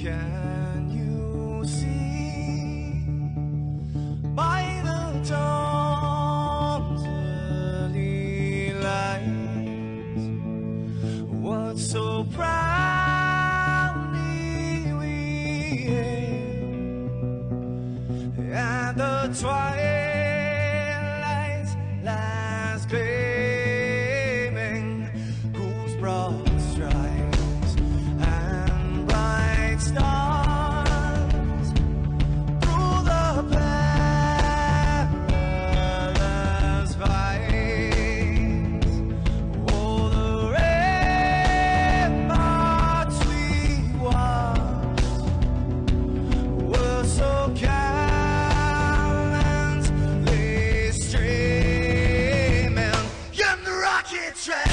Can you see by the dawn's early light what so proudly we hailed at the twilight's last gleaming, whose broad stripes and bright stars through the perilous fight, oh, the ramparts we watched were so gallantly streaming, and the rocket track,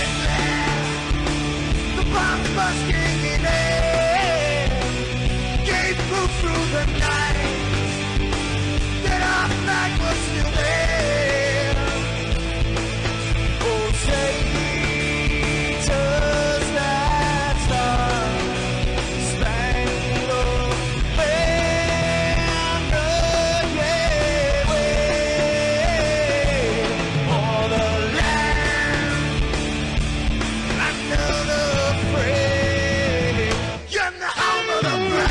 the bomb bursting in air, gave proof through the night that our flag was still there. Oh, say does that star-spangled banner yet wave o'er the land under the free, and the home of the brave.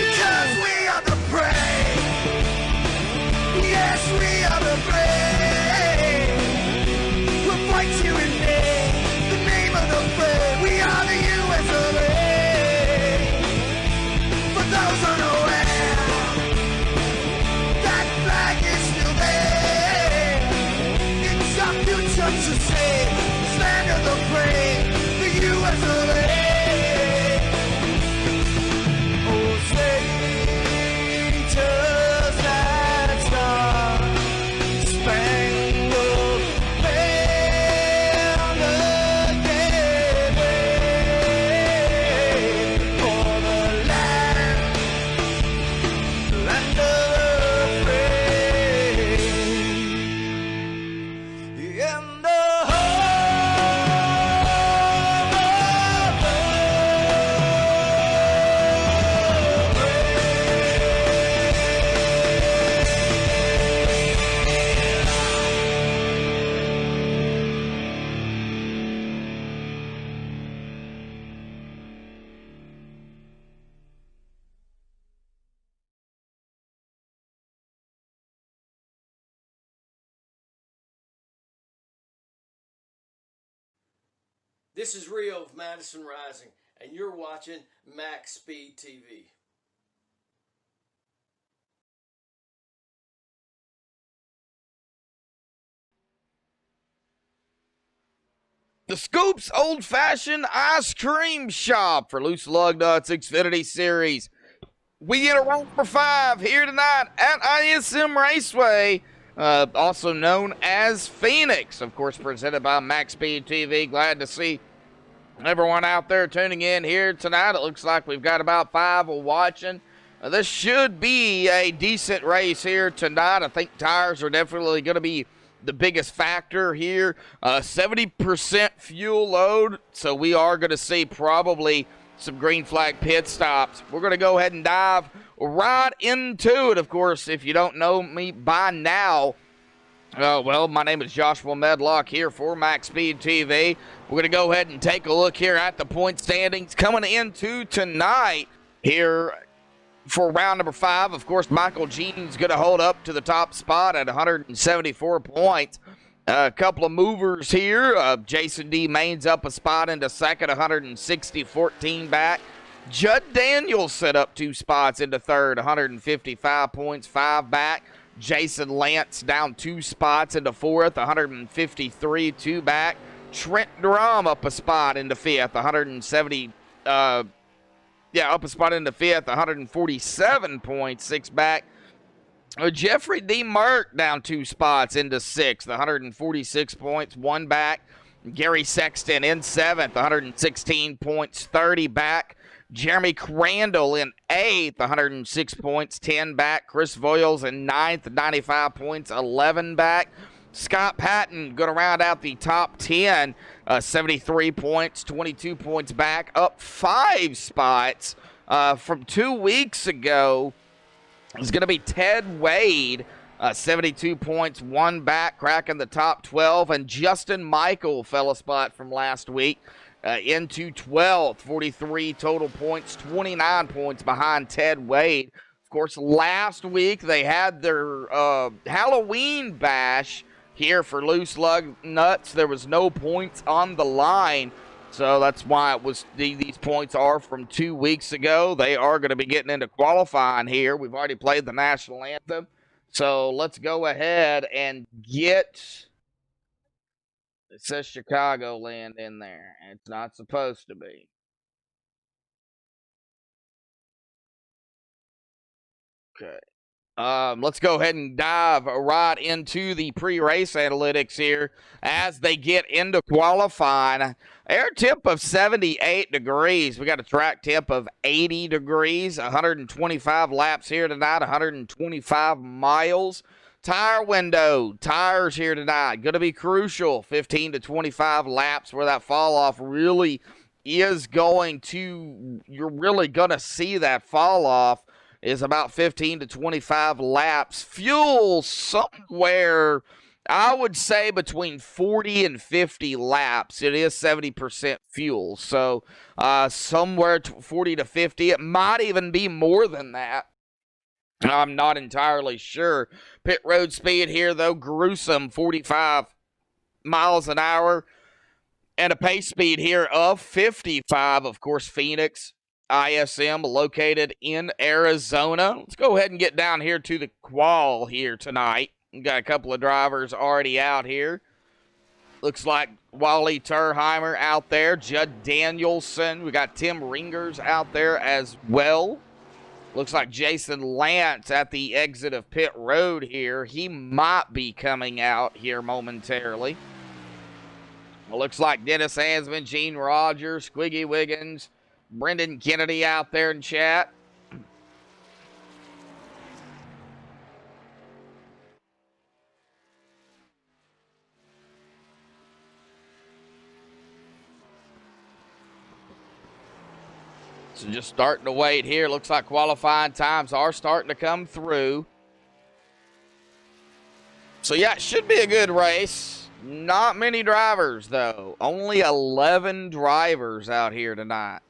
Because we are the brave. Yes, we are the brave. We'll fight you in the name of the brave. We are the U.S. of A. For those unaware, that flag is still there. It's our future to save. This land of the brave, the U.S. of A. Oh, say does that star-spangled banner yet wave o'er the land of the free, and the This is Rio of Madison Rising, and you're watching MaxSpeedTV. The Scoop's Old Fashioned Ice Cream Shop for Loose Lug Nuts Xfinity Series. We get a round for 5 here tonight at ISM Raceway, also known as Phoenix. Of course, presented by MaxSpeedTV. Glad to see everyone out there tuning in here tonight. It looks like we've got about 5 watching. This should be a decent race here tonight. I think tires are definitely going to be the biggest factor here. 70% fuel load, so we are going to see probably some green flag pit stops. We're going to go ahead and dive right into it. Of course, if you don't know me by now, well, my name is Joshua Medlock here for MaxSpeedTV. We're going to go ahead and take a look here at the point standings coming into tonight here for round number 5. Of course, Michael Jean's going to hold up to the top spot at 174 points. A couple of movers here. Jason D. Main's up a spot into second, 160, 14 back. Judd Daniels set up 2 spots into third, 155 points, 5 back. Jason Lance down 2 spots into fourth, 153, 2 back. Trent Drum up a spot into fifth, 170. Up a spot into fifth, 147 points, 6 back. Jeffrey D. Merck down 2 spots into sixth, 146 points, 1 back. Gary Sexton in seventh, 116 points, 30 back. Jeremy Crandall in eighth, 106 points, 10 back. Chris Voiles in ninth, 95 points, 11 back. Scott Patton going to round out the top 10, 73 points, 22 points back, up 5 spots from 2 weeks ago. It's going to be Ted Wade, 72 points, 1 back, cracking the top 12. And Justin Michael fell a spot from last week into 12th, 43 total points, 29 points behind Ted Wade. Of course, last week they had their Halloween bash here for Loose Lug Nuts. There was no points on the line. So that's why it was these points are from 2 weeks ago. They are going to be getting into qualifying here. We've already played the national anthem. So let's go ahead and get, it says Chicagoland in there. It's not supposed to be. Okay. Let's go ahead and dive right into the pre-race analytics here as they get into qualifying. Air temp of 78 degrees. We got a track temp of 80 degrees, 125 laps here tonight, 125 miles. Tire window, tires here tonight, going to be crucial. 15 to 25 laps where that fall off really is going to, you're really going to see that fall off. Is about 15 to 25 laps. Fuel somewhere, I would say, between 40 and 50 laps. It is 70% fuel. So somewhere 40 to 50. It might even be more than that. I'm not entirely sure. Pit road speed here, though, gruesome 45 miles an hour. And a pace speed here of 55. Of course, Phoenix ISM located in Arizona. Let's go ahead and get down here to the qual here tonight. We've got a couple of drivers already out here. Looks like Wally Turheimer out there. Judd Danielson. We got Tim Ringers out there as well. Looks like Jason Lance at the exit of pit road here. He might be coming out here momentarily. Well, looks like Dennis Hansman, Gene Rogers, Squiggy Wiggins, Brendan Kennedy out there in chat. So just starting to wait here. Looks like qualifying times are starting to come through. So yeah, it should be a good race. Not many drivers though. Only 11 drivers out here tonight.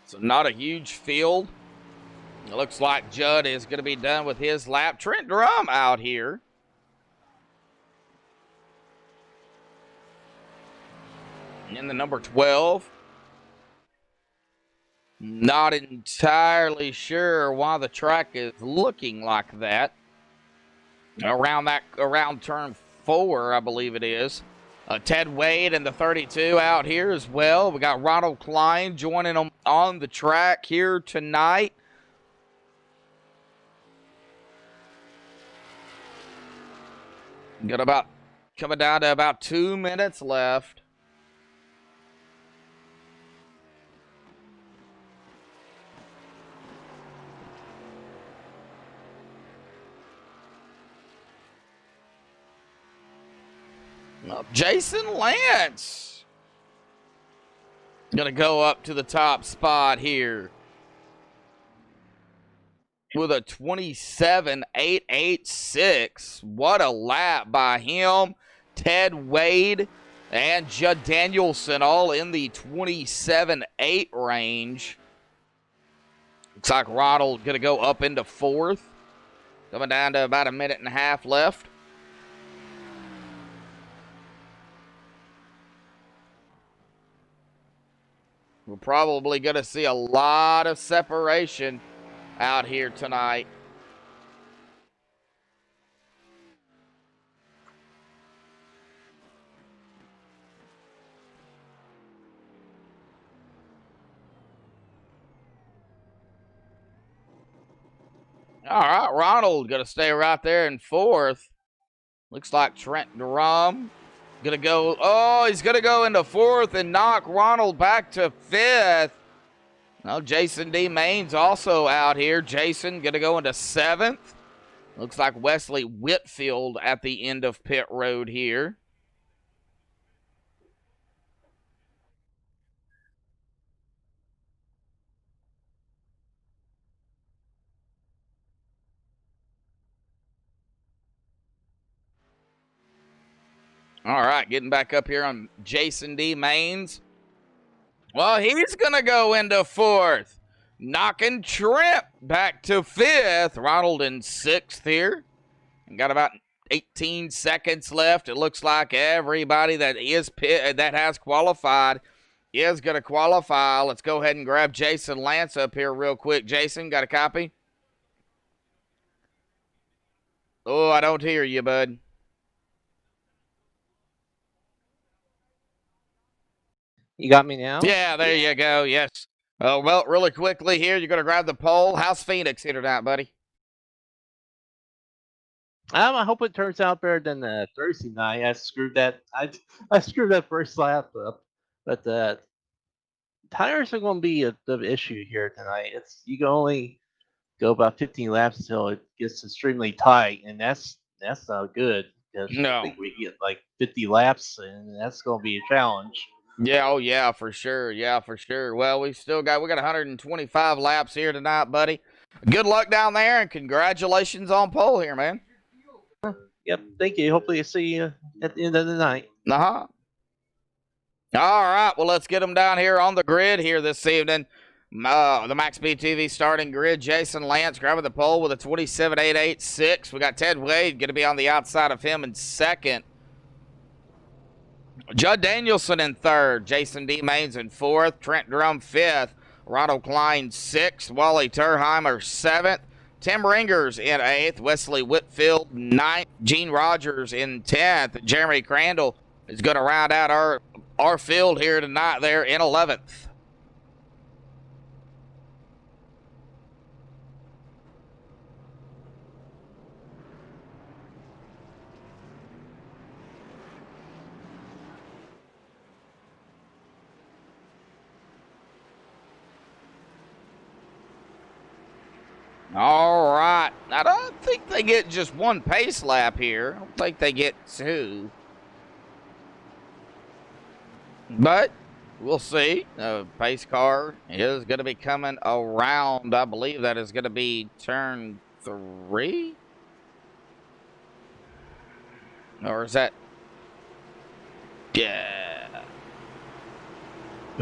So not a huge field. It looks like Judd is going to be done with his lap. Trent Drum out here. In the number 12. Not entirely sure why the track is looking like that. Around turn 4, I believe it is. Ted Wade and the 32 out here as well. We got Ronald Klein joining them on the track here tonight. Got about coming down to about 2 minutes left. Jason Lance gonna go up to the top spot here with a 27.886. What a lap by him. Ted Wade and Judd Danielson all in the 27.8 range. Looks like Ronald going to go up into fourth. Coming down to about a minute and a half left. We're probably going to see a lot of separation out here tonight. All right, Ronald going to stay right there in fourth. Looks like Trent Drum going to go. Oh, he's going to go into fourth and knock Ronald back to fifth. Now, Jason D. Main's also out here. Jason going to go into seventh. Looks like Wesley Whitfield at the end of pit road here. All right, getting back up here on Jason D. Mains. Well, he's going to go into fourth, knocking Trent back to fifth. Ronald in sixth here. And got about 18 seconds left. It looks like everybody that has qualified is going to qualify. Let's go ahead and grab Jason Lance up here real quick. Jason, got a copy? Oh, I don't hear you, bud. You got me now? Yeah, there you go. Yes. Well, really quickly here, you're going to grab the pole. How's Phoenix here tonight, buddy? I hope it turns out better than Thursday night. I screwed that. I screwed that first lap up, but tires are going to be the issue here tonight. You can only go about 15 laps until it gets extremely tight, and that's not good. No. I think we get like 50 laps, and that's going to be a challenge. Yeah, oh yeah, for sure. Yeah, for sure. Well, we got 125 laps here tonight, buddy. Good luck down there, and congratulations on pole here, man. Yep, thank you. Hopefully I see you at the end of the night. Uh-huh. All right, well, let's get them down here on the grid here this evening. The MaxSpeedTV starting grid, Jason Lance grabbing the pole with a 27.886. We got Ted Wade going to be on the outside of him in second. Judd Danielson in third, Jason D. Mains in fourth, Trent Drum fifth, Ronald Klein sixth, Wally Terheimer seventh, Tim Ringers in eighth, Wesley Whitfield ninth, Gene Rogers in 10th, Jeremy Crandall is going to round out our field here tonight there in 11th. All right. I don't think they get just one pace lap here. I don't think they get two. But we'll see. The pace car is going to be coming around. I believe that is going to be turn 3. Or is that? Yeah.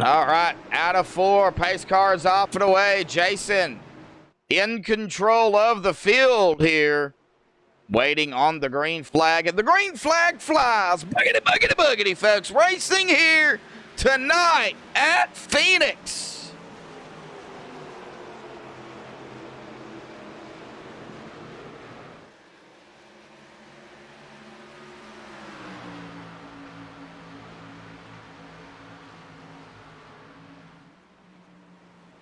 All right. Out of 4. Pace car's off and away. Jason in control of the field here, waiting on the green flag, and the green flag flies. Buggity, buggity, buggity, folks. Racing here tonight at Phoenix.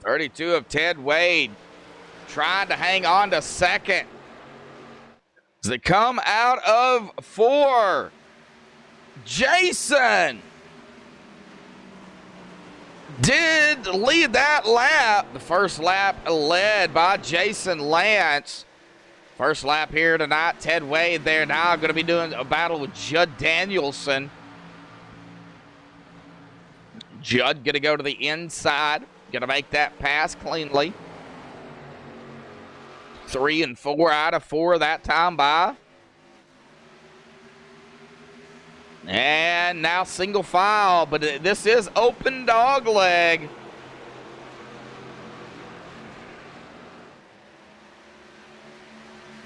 .32 of Ted Wade, trying to hang on to second. As they come out of 4, Jason did lead that lap. The first lap led by Jason Lance. First lap here tonight, Ted Wade there now going to be doing a battle with Judd Danielson. Judd going to go to the inside, going to make that pass cleanly. 3 and 4 out of 4 that time by. And now single file, but this is open dog leg.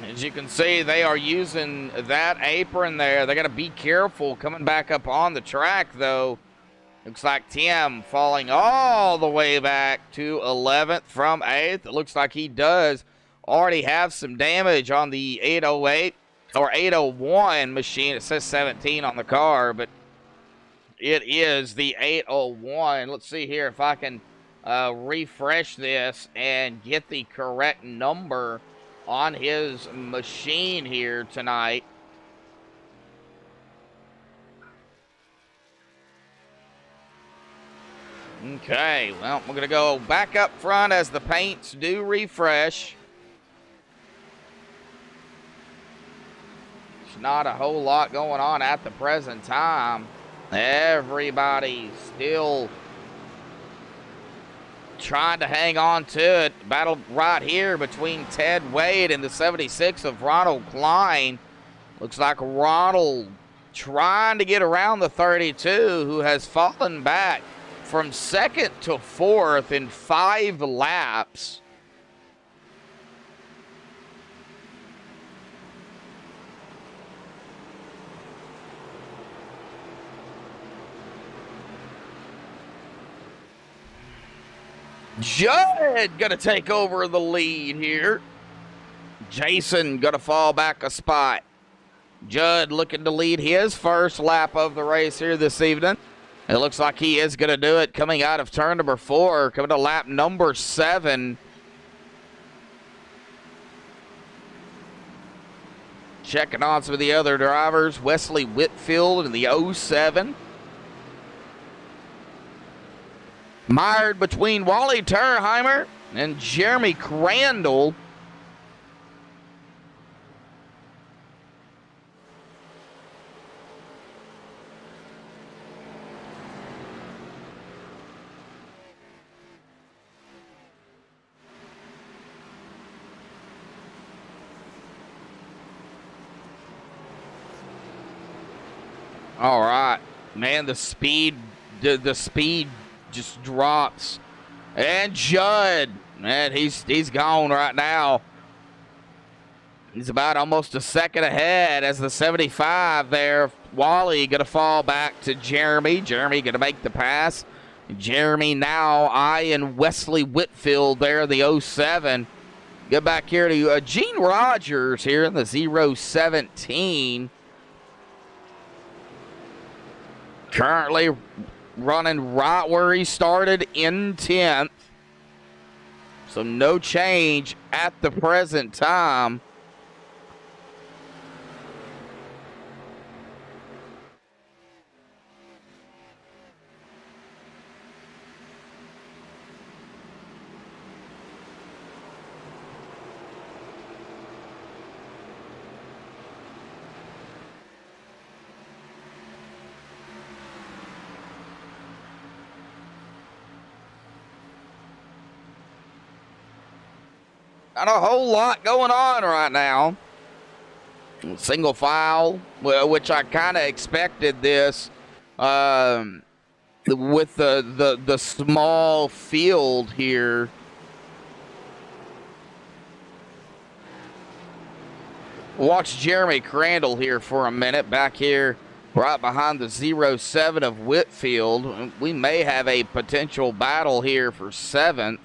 As you can see, they are using that apron there. They got to be careful coming back up on the track, though. Looks like Tim falling all the way back to 11th from 8th. It looks like he does already have some damage on the 808 or 801 machine. It says 17 on the car, but it is the 801. Let's see here if I can refresh this and get the correct number on his machine here tonight. Okay, well, we're going to go back up front as the paints do refresh. There's not a whole lot going on at the present time. Everybody's still trying to hang on to it. Battle right here between Ted Wade and the 76 of Ronald Klein. Looks like Ronald trying to get around the 32, who has fallen back from 2nd to 4th in 5 laps. Judd gonna take over the lead here. Jason gonna fall back a spot. Judd looking to lead his first lap of the race here this evening. It looks like he is going to do it coming out of turn number 4, coming to lap number 7. Checking on some of the other drivers. Wesley Whitfield in the 07. Mired between Wally Terheimer and Jeremy Crandall. All right, man, the speed just drops. And Judd, man, he's gone right now. He's about almost a second ahead as the 75 there. Wally going to fall back to Jeremy. Jeremy going to make the pass. Jeremy now eyeing Wesley Whitfield there, the 07. Get back here to Gene Rogers here in the 017. Currently running right where he started in 10th. So no change at the present time. Not a whole lot going on right now. Single file, which I kind of expected this with the small field here. Watch Jeremy Crandall here for a minute back here right behind the 07 of Whitfield. We may have a potential battle here for 7th.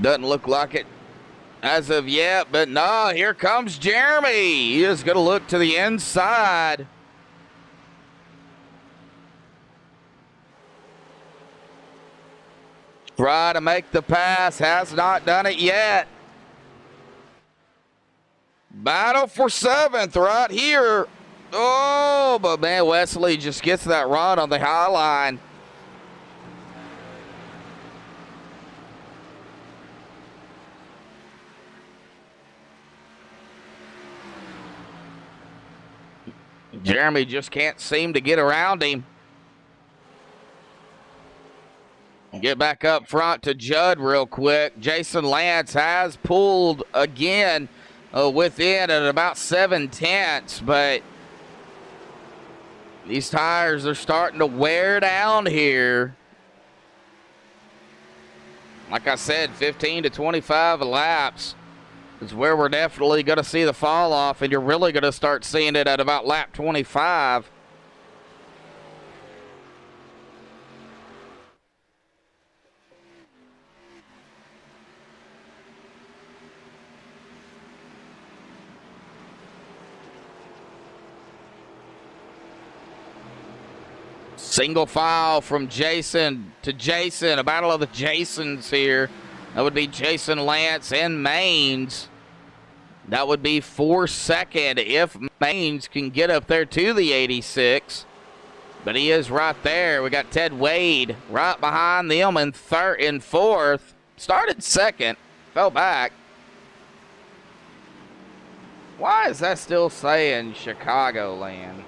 Doesn't look like it as of yet, but no, here comes Jeremy. He is going to look to the inside. Try to make the pass, has not done it yet. Battle for 7th right here. Oh, but man, Wesley just gets that run on the high line. Jeremy just can't seem to get around him. Get back up front to Judd real quick. Jason Lance has pulled again within at about 7/10, but these tires are starting to wear down here. Like I said, 15 to 25 laps is where we're definitely going to see the fall off, and you're really going to start seeing it at about lap 25. Single file from Jason to Jason. A battle of the Jasons here. That would be Jason Lance and Maines. That would be for second if Maines can get up there to the 86. But he is right there. We got Ted Wade right behind them in third and fourth. Started second, fell back. Why is that still saying Chicagoland?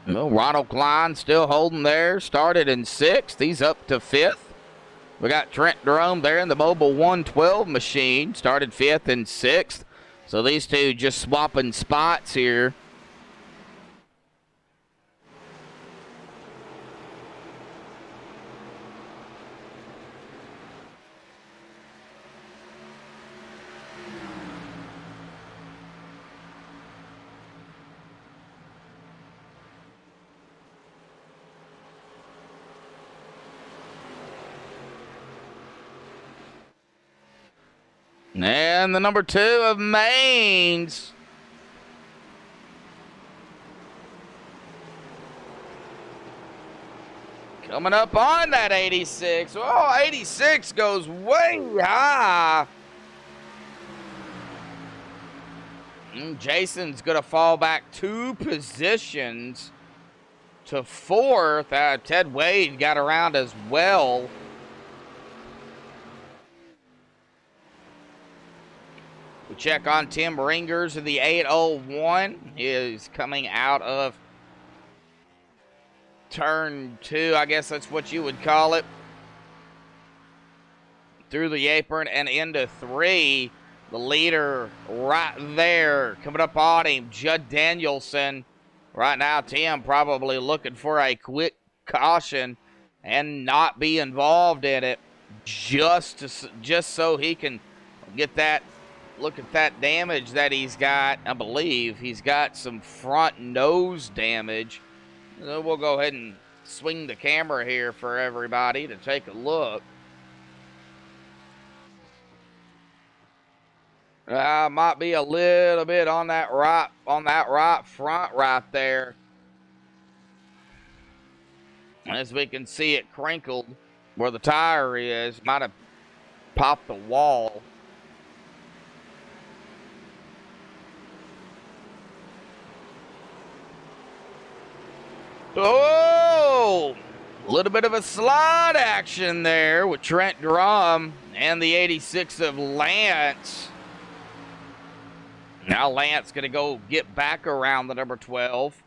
Well, Ronald Klein still holding there. Started in sixth. He's up to fifth. We got Trent Jerome there in the Mobile 112 machine. Started fifth and sixth. So these two just swapping spots here. And the number 2 of Maines. Coming up on that 86. Oh, 86 goes way high. Jason's going to fall back 2 positions to 4th. Ted Wade got around as well. We check on Tim Ringers in the 801. He is coming out of turn 2, I guess that's what you would call it. Through the apron and into 3. The leader right there. Coming up on him, Judd Danielson. Right now, Tim probably looking for a quick caution and not be involved in it. Just so he can get that. Look at that damage that he's got. I believe he's got some front nose damage. So we'll go ahead and swing the camera here for everybody to take a look. Might be a little bit on that right front right there. As we can see it crinkled where the tire is. Might have popped the wall. Oh, a little bit of a slide action there with Trent Drum and the 86 of Lance. Now Lance going to go get back around the number 12.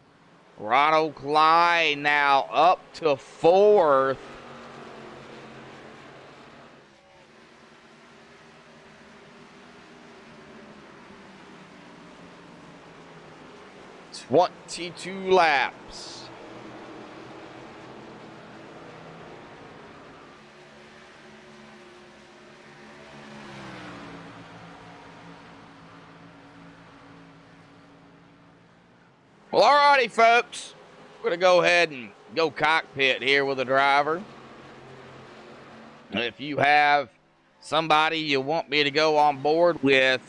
Ronald Klein now up to 4th. It's 22 laps. Well, alrighty, folks. We're going to go ahead and go cockpit here with the driver. If you have somebody you want me to go on board with,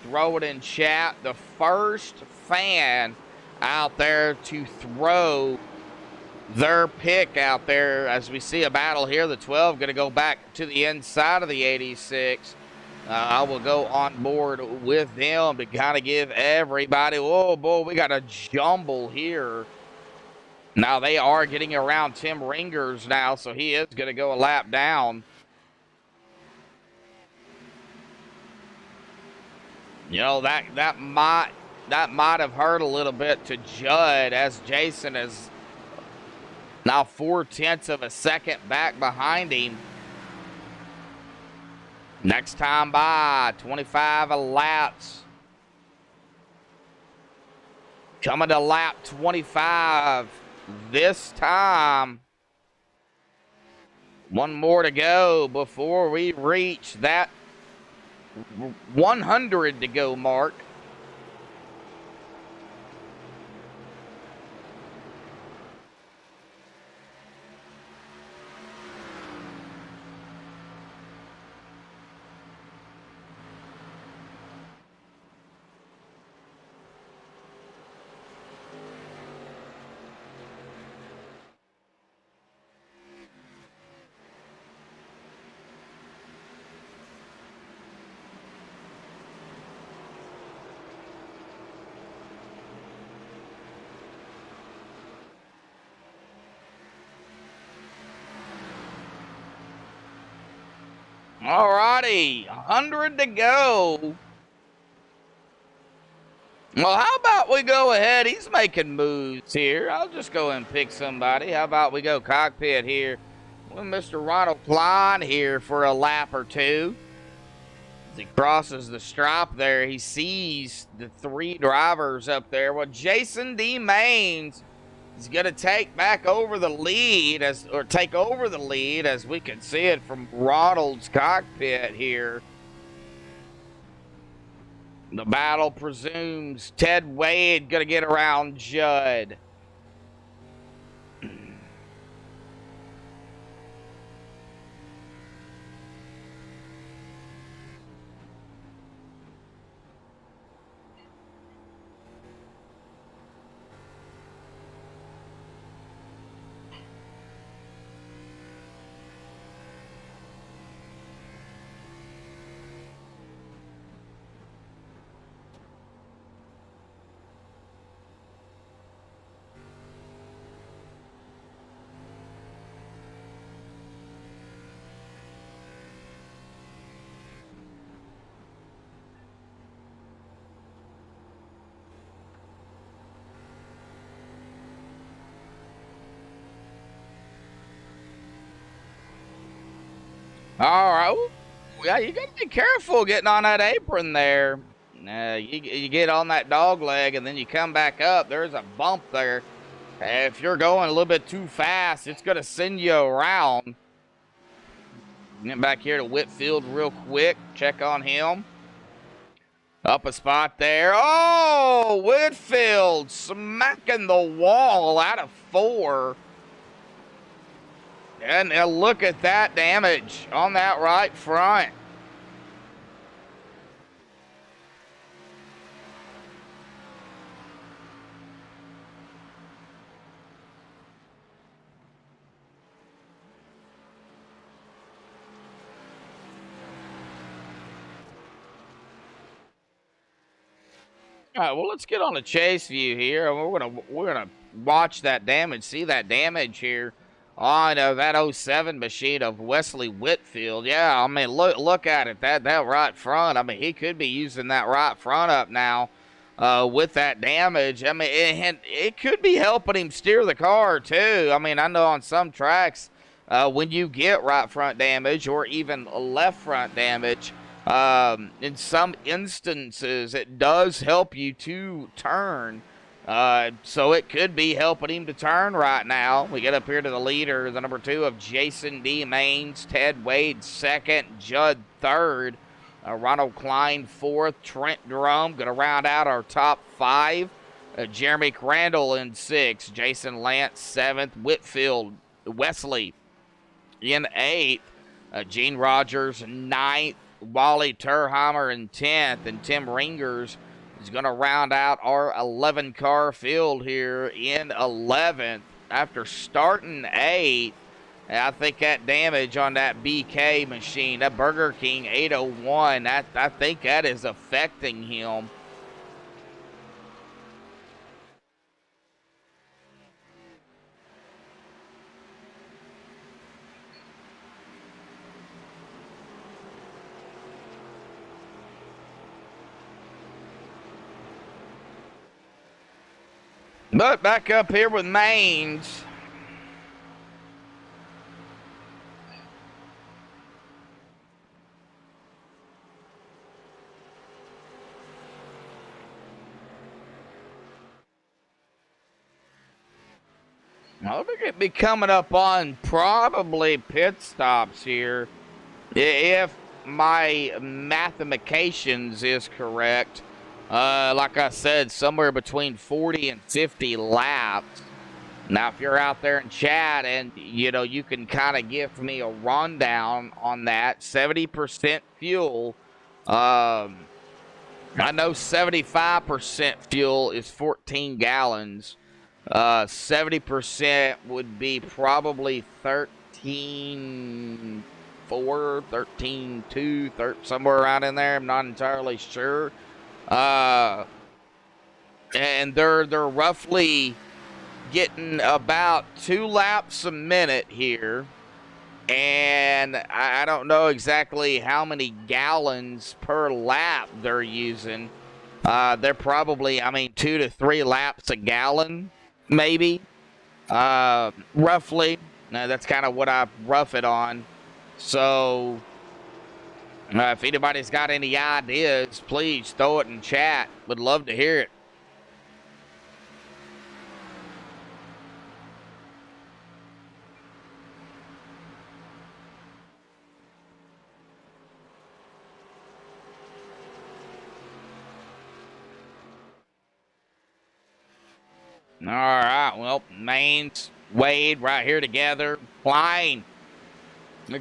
throw it in chat. The first fan out there to throw their pick out there, as we see a battle here, the 12 going to go back to the inside of the 86. I will go on board with them to kind of give everybody, oh boy, we got a jumble here. Now they are getting around Tim Ringers now, so he is going to go a lap down. You know, that might have hurt a little bit to Judd, as Jason is now 0.4 of a second back behind him. Next time by, 25 laps. Coming to lap 25 this time. One more to go before we reach that 100 to go mark. Alrighty, 100 to go. Well, how about we go ahead? He's making moves here. I'll just go and pick somebody. How about we go cockpit here with Mr. Ronald Klein here for a lap or two. As he crosses the stripe there, he sees the 3 drivers up there. Well, Jason D. Maines is going to take over the lead as we can see it from Ronald's cockpit here. The battle presumes Ted Wade going to get around Judd. All right. Ooh, yeah, you got to be careful getting on that apron there. You get on that dog leg and then you come back up. There's a bump there. If you're going a little bit too fast, it's going to send you around. Get back here to Whitfield real quick. Check on him. Up a spot there. Oh, Whitfield smacking the wall out of 4. And look at that damage on that right front. All right, well, let's get on the chase view here. We're gonna watch that damage, see that damage here on that 07 machine of Wesley Whitfield. Yeah, I mean, look at it, that right front. I mean, he could be using that right front up now with that damage. I mean, it could be helping him steer the car too. I mean, I know on some tracks when you get right front damage or even left front damage, in some instances, it does help you to turn. So it could be helping him to turn right now. We get up here to the leader, the number 2 of Jason D. Maines, Ted Wade 2nd, Judd 3rd, Ronald Klein 4th, Trent Drum going to round out our top 5. Jeremy Crandall in 6th, Jason Lance 7th, Whitfield Wesley in 8th, Gene Rogers 9th, Wally Turheimer in 10th, and Tim Ringers is going to round out our 11-car field here in 11th. After starting 8th, I think that damage on that BK machine, that Burger King 801, I think that is affecting him. But back up here with mains. I think it'd be coming up on probably pit stops here. If my mathematications is correct. Like I said, somewhere between 40 and 50 laps. Now, if you're out there in chat and, you know, you can kind of give me a rundown on that. 70% fuel. I know 75% fuel is 14 gallons. 70% would be probably 13.4, 13.2, somewhere around in there. I'm not entirely sure. And they're roughly getting about 2 laps a minute here. And I don't know exactly how many gallons per lap they're using. They're probably, 2 to 3 laps a gallon, maybe, roughly. That's kind of what I rough it on. So, if anybody's got any ideas, please throw it in chat. Would love to hear it. All right, well, Mains, Wade right here together. Klein.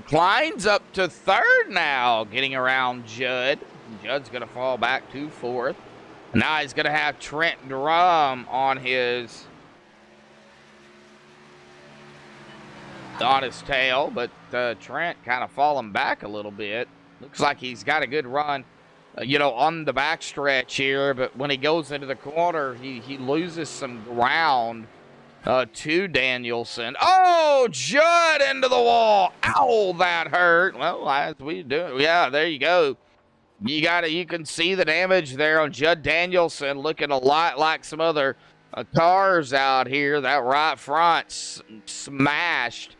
Klein's up to third now, getting around Judd. Judd's going to fall back to fourth. Now he's going to have Trent Drum on his tail, but Trent kind of falling back a little bit. Looks like he's got a good run. On the backstretch here, but when he goes into the corner, he loses some ground to Danielson. Oh, Judd into the wall. Ow, that hurt. Well, as we do, yeah, there you go. You can see the damage there on Judd Danielson, looking a lot like some other cars out here. That right front smashed.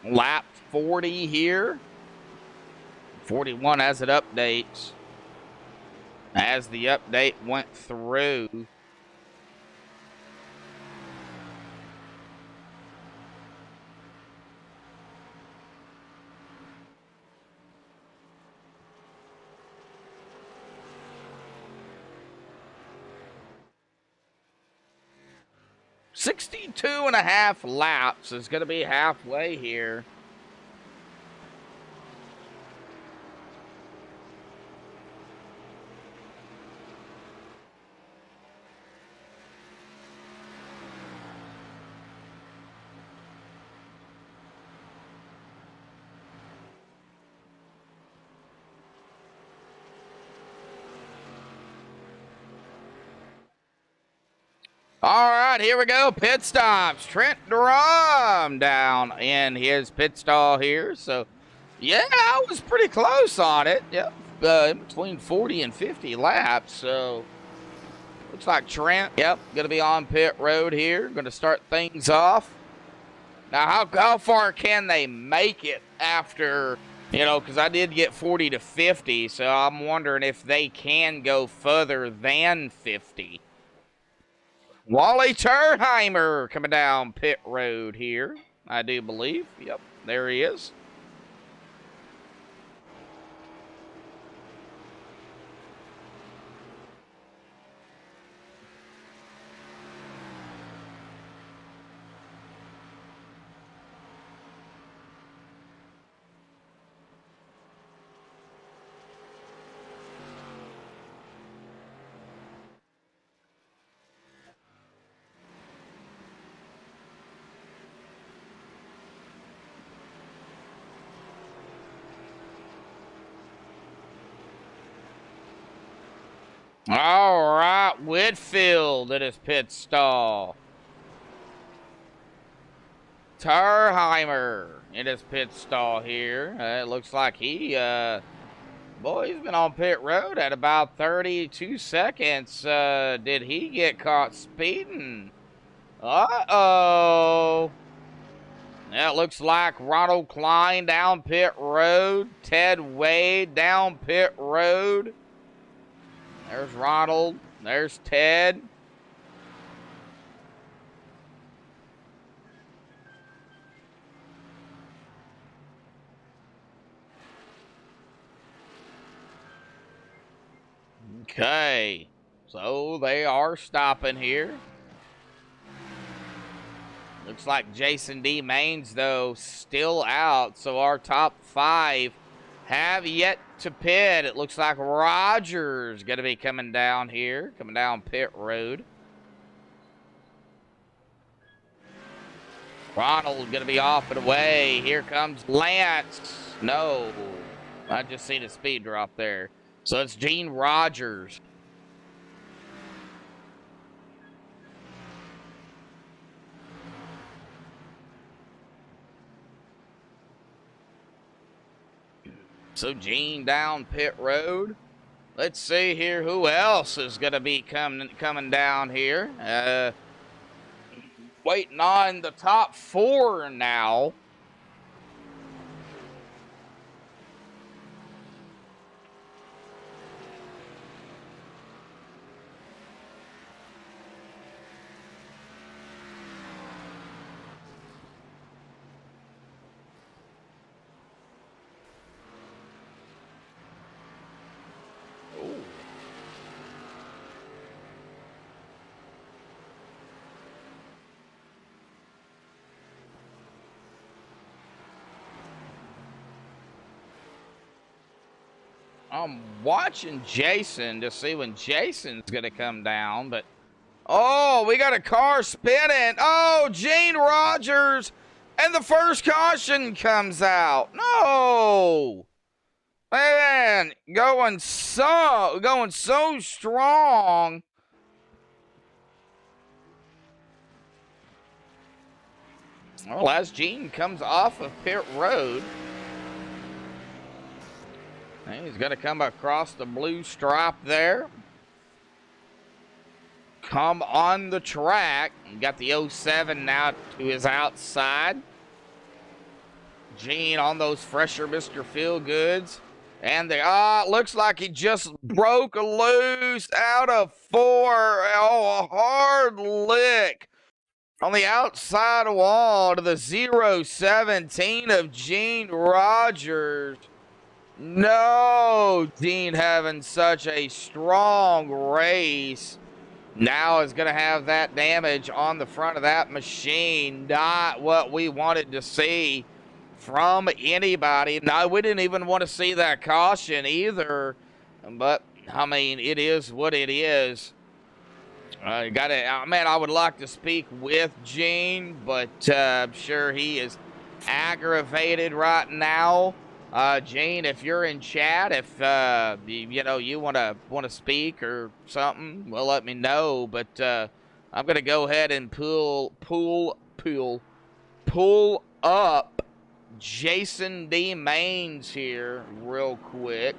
Lap 40 here. 41 as it updates. As the update went through. .62.5 laps is going to be halfway here. All right, here we go. Pit stops. Trent Drum down in his pit stall here. So, yeah, I was pretty close on it. Yep, in between 40 and 50 laps. So, looks like Trent, yep, going to be on pit road here. Going to start things off. Now, how far can they make it after, because I did get 40 to 50. So, I'm wondering if they can go further than 50. Wally Turnheimer coming down pit road here, I do believe. Yep, there he is. All right, Whitfield at his pit stall. Terheimer in his pit stall here. It looks like he, boy, he's been on pit road at about 32 seconds. Did he get caught speeding? Uh-oh. That looks like Ronald Klein down pit road. Ted Wade down pit road. There's Ronald. There's Ted. Okay. So they are stopping here. Looks like Jason D. Maines, though, still out. So our top 5 have yet to pit. It looks like Rogers going to be coming down here, coming down pit road. Ronald going to be off and away. Here comes Lance. No, I just seen a speed drop there. So it's Gene Rogers. So Gene down pit road. Let's see here who else is going to be coming down here. Waiting on the top 4 now. I'm watching Jason to see when Jason's going to come down, but oh, we got a car spinning. Oh, Gene Rogers, and the first caution comes out. No, man, going so strong. Well, as Gene comes off of pit road. He's going to come across the blue stripe there. Come on the track. Got the 07 now to his outside. Gene on those fresher Mr. Feelgoods. And looks like he just broke loose out of 4. Oh, a hard lick on the outside wall to the 017 of Gene Rogers. No, Gene having such a strong race. Now is going to have that damage on the front of that machine. Not what we wanted to see from anybody. No, we didn't even want to see that caution either. But, I mean, it is what it is. Man, I would like to speak with Gene, but I'm sure he is aggravated right now. Gene, if you're in chat, if you want to speak or something, well, let me know. But I'm gonna go ahead and pull up Jason D. Maines here real quick.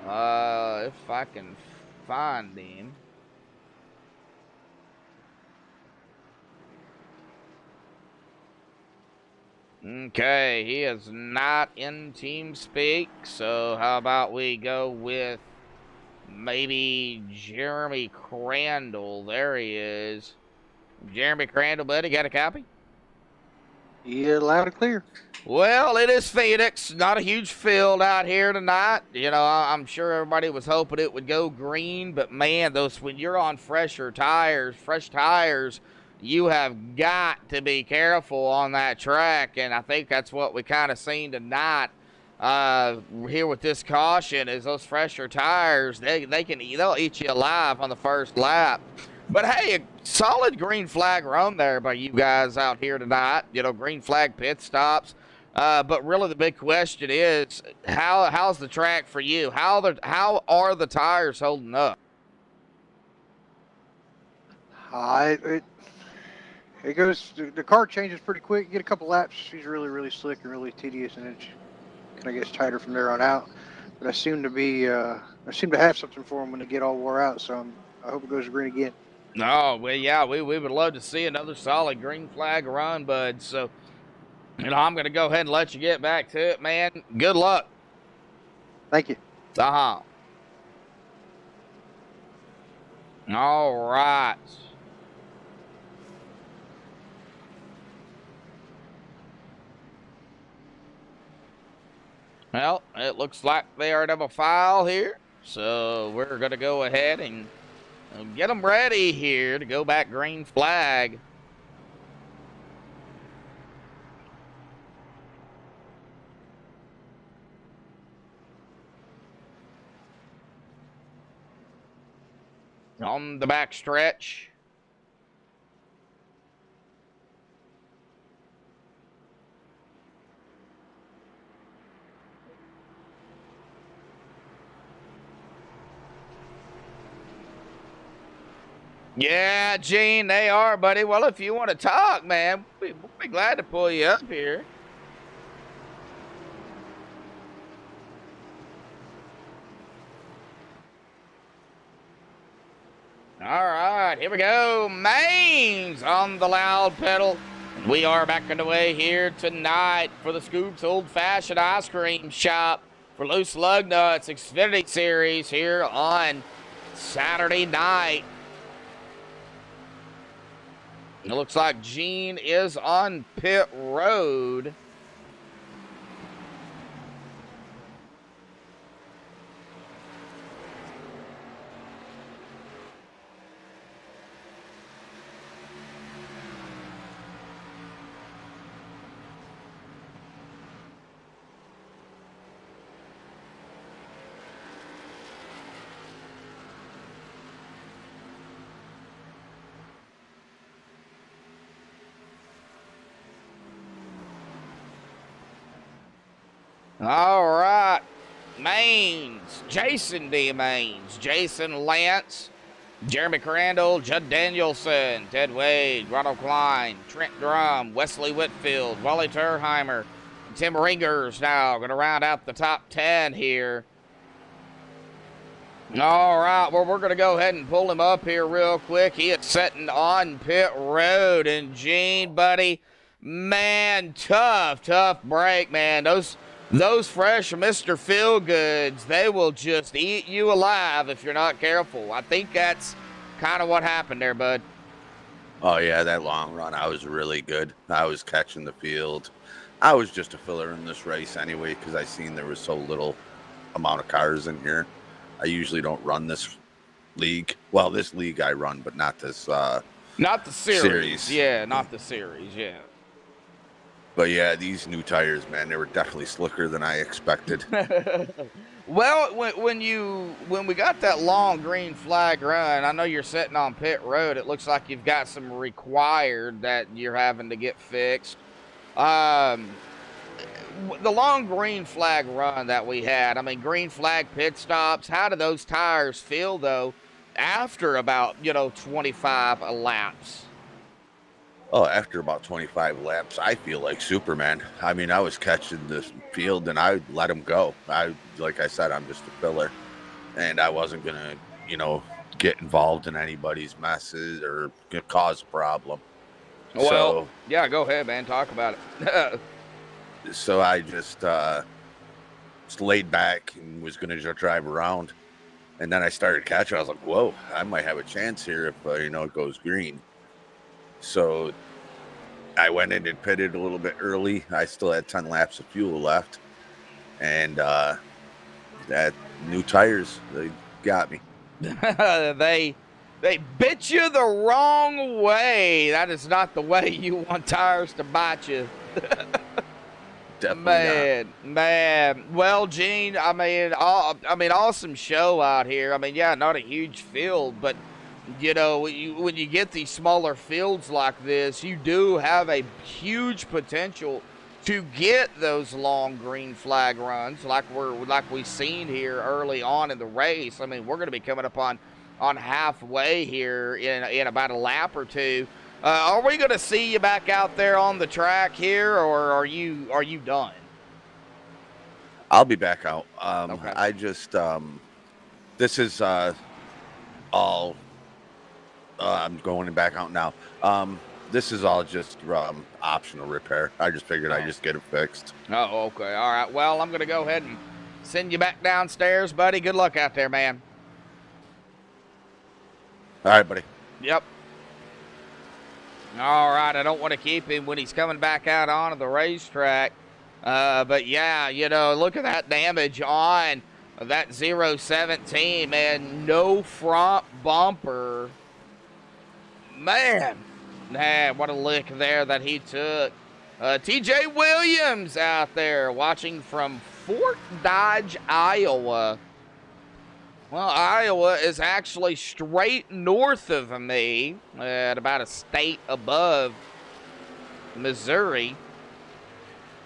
If I can find him. Okay, he is not in TeamSpeak, so how about we go with maybe Jeremy Crandall. There he is. Jeremy Crandall, buddy, got a copy? Yeah, loud and clear. Well, it is Phoenix. Not a huge field out here tonight. You know, I'm sure everybody was hoping it would go green, but man, when you're on fresh tires, you have got to be careful on that track, and I think that's what we kind of seen tonight here with this caution is those fresher tires, they'll eat you alive on the first lap. But hey, a solid green flag run there by you guys out here tonight. You know, green flag pit stops. But really the big question is, how's the track for you? How are the tires holding up? It goes. The car changes pretty quick. You get a couple laps. She's really, really slick and really tedious, and it kind of gets tighter from there on out. But I seem to have something for them when they get all wore out. So I hope it goes green again. Oh, well, yeah, we would love to see another solid green flag run, bud. So, I'm going to go ahead and let you get back to it, man. Good luck. Thank you. Uh-huh. All right. Well, it looks like they are double file here. So we're going to go ahead and get them ready here to go back green flag. On the back stretch. Yeah, Gene, they are, buddy. Well, if you want to talk, man, we'll be glad to pull you up here. All right, here we go. Mains on the loud pedal. We are back underway here tonight for the Scoops Old Fashioned Ice Cream Shop for Loose Lug Nuts Xfinity Series here on Saturday night. It looks like Gene is on pit road. All right, Mains, Jason D. Mains, Jason Lance, Jeremy Crandall, Judd Danielson, Ted Wade, Ronald Klein, Trent Drum, Wesley Whitfield, Wally Terheimer, and Tim Ringers now going to round out the top 10 here. All right, well, we're going to go ahead and pull him up here real quick. He is sitting on pit road, and Gene, buddy, man, tough break, man. Those fresh Mr. Feelgoods, they will just eat you alive if you're not careful. I think that's kind of what happened there, bud. Oh, yeah, that long run, I was really good. I was catching the field. I was just a filler in this race anyway because I seen there was so little amount of cars in here. I usually don't run this league. Well, this league I run, but not this Not the series. Yeah, not the series, yeah. But yeah, these new tires, man, they were definitely slicker than I expected. Well, when we got that long green flag run, I know you're sitting on pit road. It looks like you've got some required that you're having to get fixed. The long green flag run that we had, I mean, green flag pit stops, how do those tires feel, though, after about, 25 laps? Oh, after about 25 laps, I feel like Superman. I mean, I was catching the field and I let him go. Like I said, I'm just a filler. And I wasn't going to, get involved in anybody's messes or cause a problem. Well, yeah, go ahead, man. Talk about it. So I just laid back and was going to just drive around. And then I started catching. I was like, whoa, I might have a chance here if, it goes green. So I went in and pitted a little bit early. I still had 10 laps of fuel left. And that new tires, they got me. They bit you the wrong way. That is not the way you want tires to bite you. Definitely man. Well, Gene, awesome show out here. I mean, yeah, not a huge field, but when you get these smaller fields like this, you do have a huge potential to get those long green flag runs like we've seen here early on in the race. I mean, we're going to be coming upon halfway here in about a lap or two. Are we going to see you back out there on the track here, or are you done? I'll be back out. Okay. I just this is all. I'm going back out now. This is all just optional repair. I just figured I'd just get it fixed. Oh, okay. All right. Well, I'm going to go ahead and send you back downstairs, buddy. Good luck out there, man. All right, buddy. Yep. All right. I don't want to keep him when he's coming back out onto the racetrack. But, yeah, you know, look at that damage on that 017, man. No front bumper. Man. What a lick there that he took. TJ Williams out there watching from Fort Dodge, Iowa. Well, Iowa is actually straight north of me, at about a state above Missouri.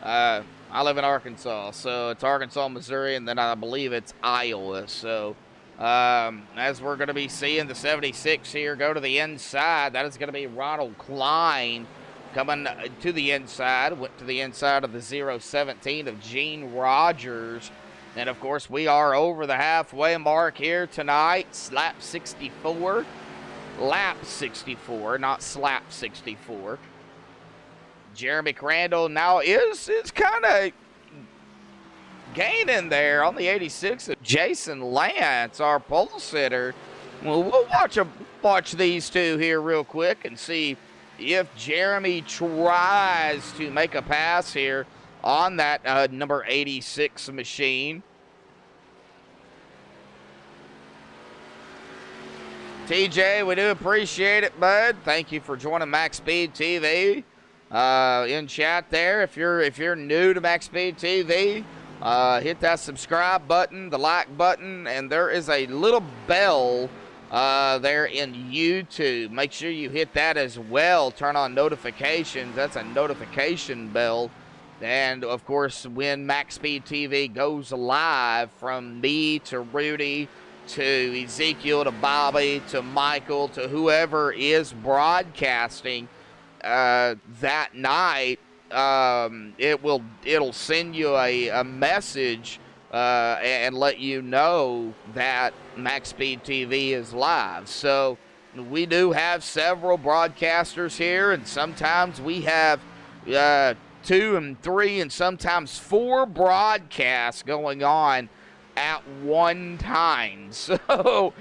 I live in Arkansas, so it's Arkansas, Missouri, and then I believe it's Iowa. So as we're going to be seeing the 76 here go to the inside, that is going to be Ronald Klein coming to the inside. Went to the inside of the 017 of Gene Rogers. And, of course, we are over the halfway mark here tonight. Lap 64. Lap 64, not slap 64. Jeremy Crandall now is kind of gaining there on the 86 of Jason Lance, our pole sitter. Well, we'll watch these two here real quick and see if Jeremy tries to make a pass here on that number 86 machine. TJ, we do appreciate it, bud. Thank you for joining MaxSpeedTV in chat there. If you're new to MaxSpeedTV, hit that subscribe button, the like button, and there is a little bell there in YouTube. Make sure you hit that as well. Turn on notifications. That's a notification bell. And, of course, when MaxSpeedTV goes live, from me to Rudy to Ezekiel to Bobby to Michael to whoever is broadcasting that night, it'll send you a message and let you know that MaxSpeedTV is live. So we do have several broadcasters here, and sometimes we have 2 and 3 and sometimes 4 broadcasts going on at one time. So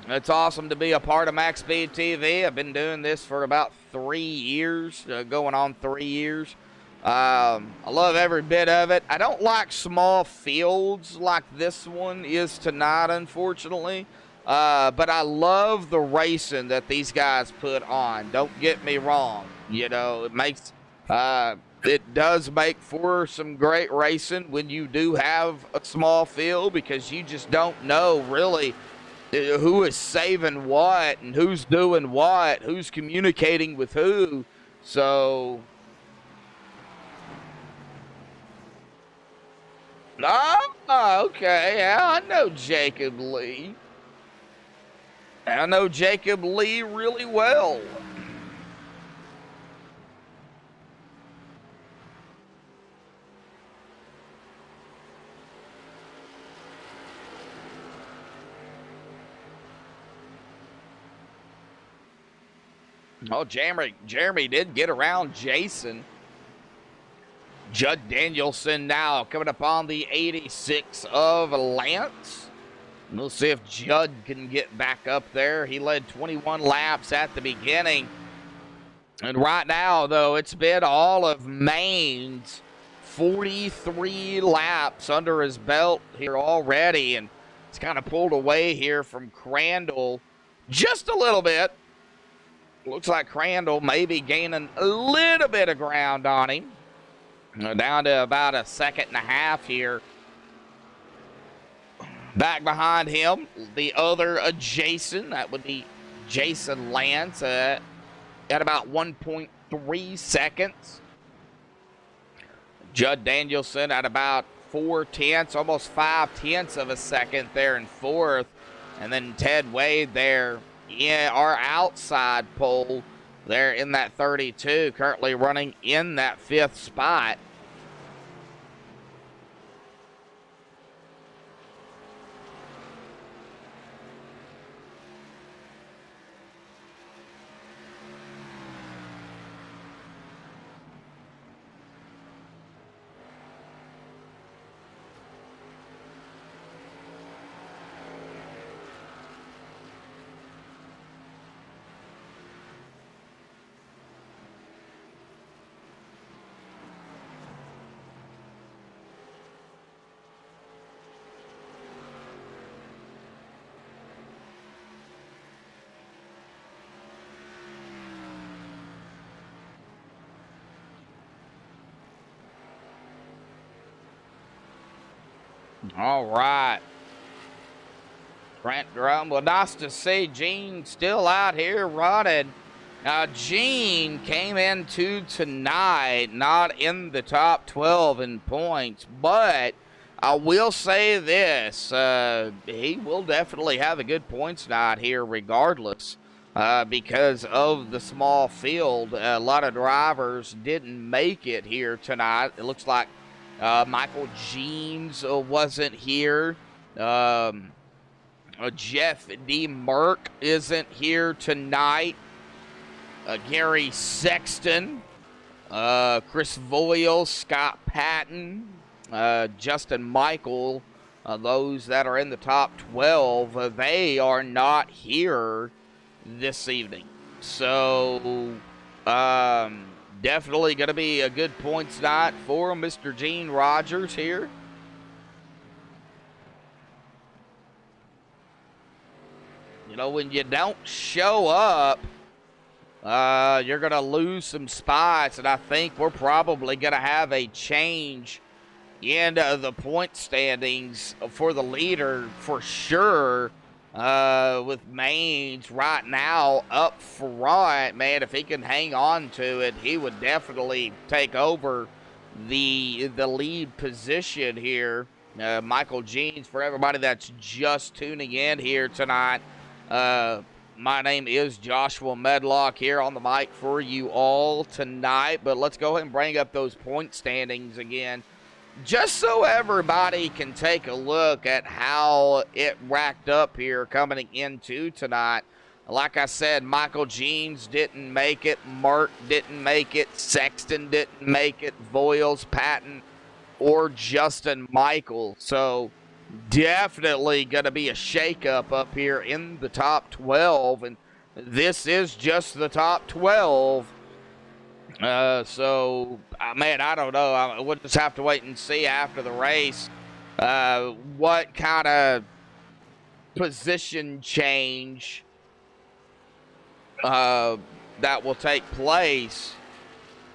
it's awesome to be a part of MaxSpeedTV. I've been doing this for about 3 years, going on 3 years. I love every bit of it. I don't like small fields like this one is tonight, unfortunately. But I love the racing that these guys put on. Don't get me wrong. You know, it does make for some great racing when you do have a small field, because you just don't know really who is saving what and who's doing what, who's communicating with who. So, okay, yeah, I know Jacob Lee. I know Jacob Lee really well. Oh, Jeremy did get around Jason. Judd Danielson now coming up on the 86 of Lance. We'll see if Judd can get back up there. He led 21 laps at the beginning. And right now, though, it's been all of Maine's 43 laps under his belt here already. And it's kind of pulled away here from Crandall just a little bit. Looks like Crandall may be gaining a little bit of ground on him. Down to about a 1.5 seconds here. Back behind him, the other Jason, that would be Jason Lance at about 1.3 seconds. Judd Danielson at about 4/10, almost 5/10 of a second there in fourth. And then Ted Wade there, yeah, our outside pole there in that 32, currently running in that 5th spot. All right. Trent Drum. Well, nice to see Gene still out here running. Now, Gene came into tonight not in the top 12 in points, but I will say this. He will definitely have a good points night here regardless because of the small field. A lot of drivers didn't make it here tonight. It looks like Michael Jeans wasn't here. Jeff D. Merck isn't here tonight. Gary Sexton, Chris Voyle, Scott Patton, Justin Michael, those that are in the top 12, they are not here this evening. So, definitely going to be a good points night for Mr. Gene Rogers here. You know, when you don't show up, you're going to lose some spots, and I think we're probably going to have a change in the point standings for the leader for sure, with Maines right now up front. Man, if he can hang on to it, he would definitely take over the lead position here. Michael Jeans, for everybody that's just tuning in here tonight, my name is Joshua Medlock here on the mic for you all tonight, but let's go ahead and bring up those point standings again, just so everybody can take a look at how it racked up here coming into tonight. Like I said, Michael Jeans didn't make it, Mark didn't make it, Sexton didn't make it, Voiles, Patton, or Justin Michael. So definitely going to be a shakeup up here in the top 12, and this is just the top 12. So, man, I don't know. We'll just have to wait and see after the race what kind of position change that will take place.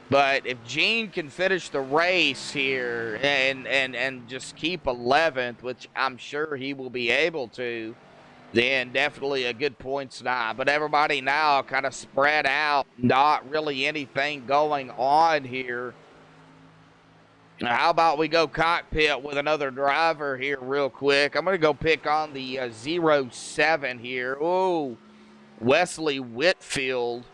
But if Gene can finish the race here and just keep 11th, which I'm sure he will be able to, then definitely a good points night. But everybody now kind of spread out, not really anything going on here. Now, how about we go cockpit with another driver here real quick? I'm going to go pick on the 07 here. Oh, Wesley Whitfield.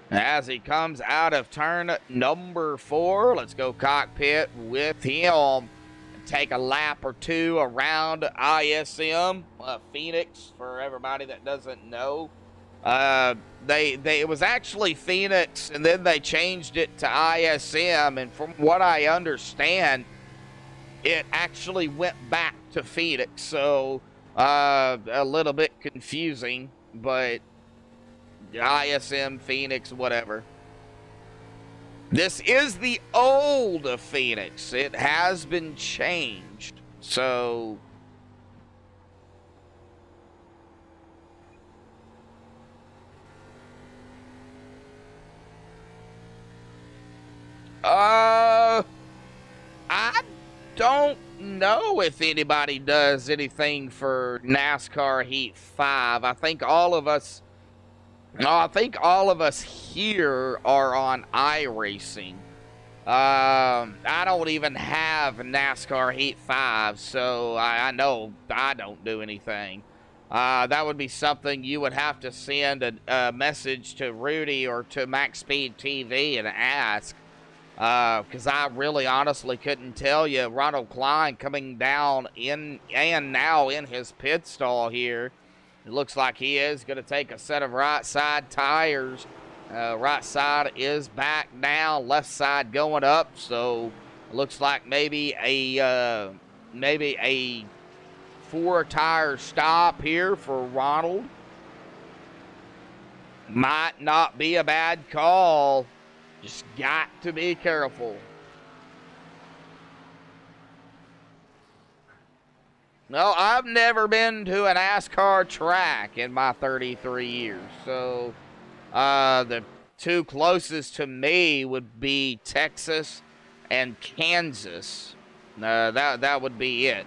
As he comes out of turn number 4, let's go cockpit with him and take a lap or two around ISM Phoenix. For everybody that doesn't know, it was actually Phoenix, and then they changed it to ISM. And from what I understand, it actually went back to Phoenix. So a little bit confusing, but ISM, Phoenix, whatever. This is the old Phoenix. It has been changed. So I don't know if anybody does anything for NASCAR Heat 5. I think all of us here are on iRacing. I don't even have NASCAR Heat 5, so I know I don't do anything. That would be something you would have to send a message to Rudy or to MaxSpeedTV and ask. Because I really honestly couldn't tell you. Ronald Klein coming down in and now in his pit stall here. It looks like he is going to take a set of right side tires. Right side is back down, left side going up. So it looks like maybe a 4-tire stop here for Ronald. Might not be a bad call. Just got to be careful. No, I've never been to a NASCAR track in my 33 years. So the two closest to me would be Texas and Kansas. That would be it.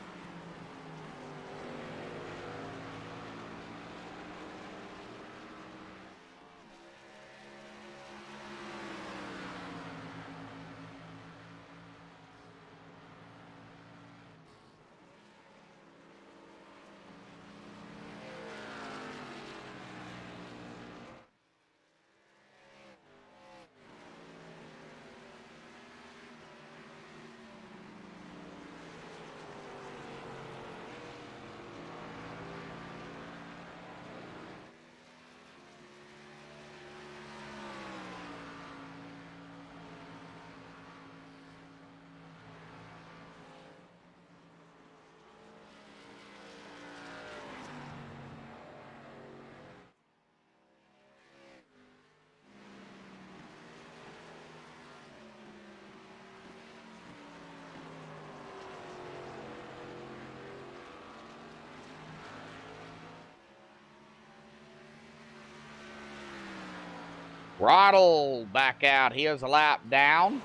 Throttle back out. He is a lap down.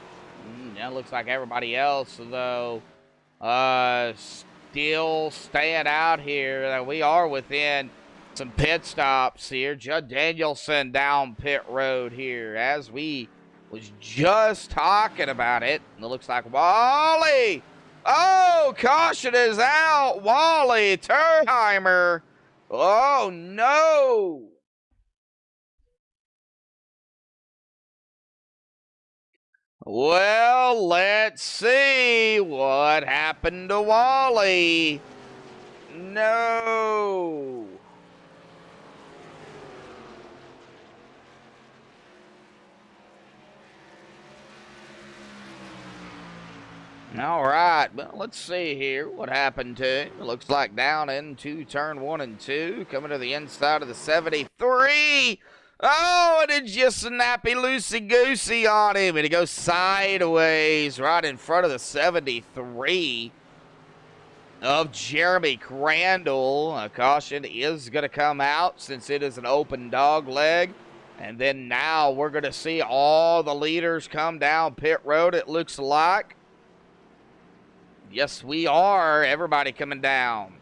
That looks like everybody else, though, still staying out here. We are within some pit stops here. Judd Danielson down pit road here as we was just talking about it. And it looks like Wally. Oh, caution is out. Wally Turheimer. Oh, no. Well, let's see what happened to Wally. No. All right, well, let's see here what happened to him. It looks like down into turn 1 and 2, coming to the inside of the 73. Oh, and it just snappy loosey-goosey on him, and he goes sideways right in front of the 73 of Jeremy Crandall. A caution is going to come out since it is an open dog leg. And then now we're going to see all the leaders come down pit road, it looks like. Yes, we are. Everybody coming down.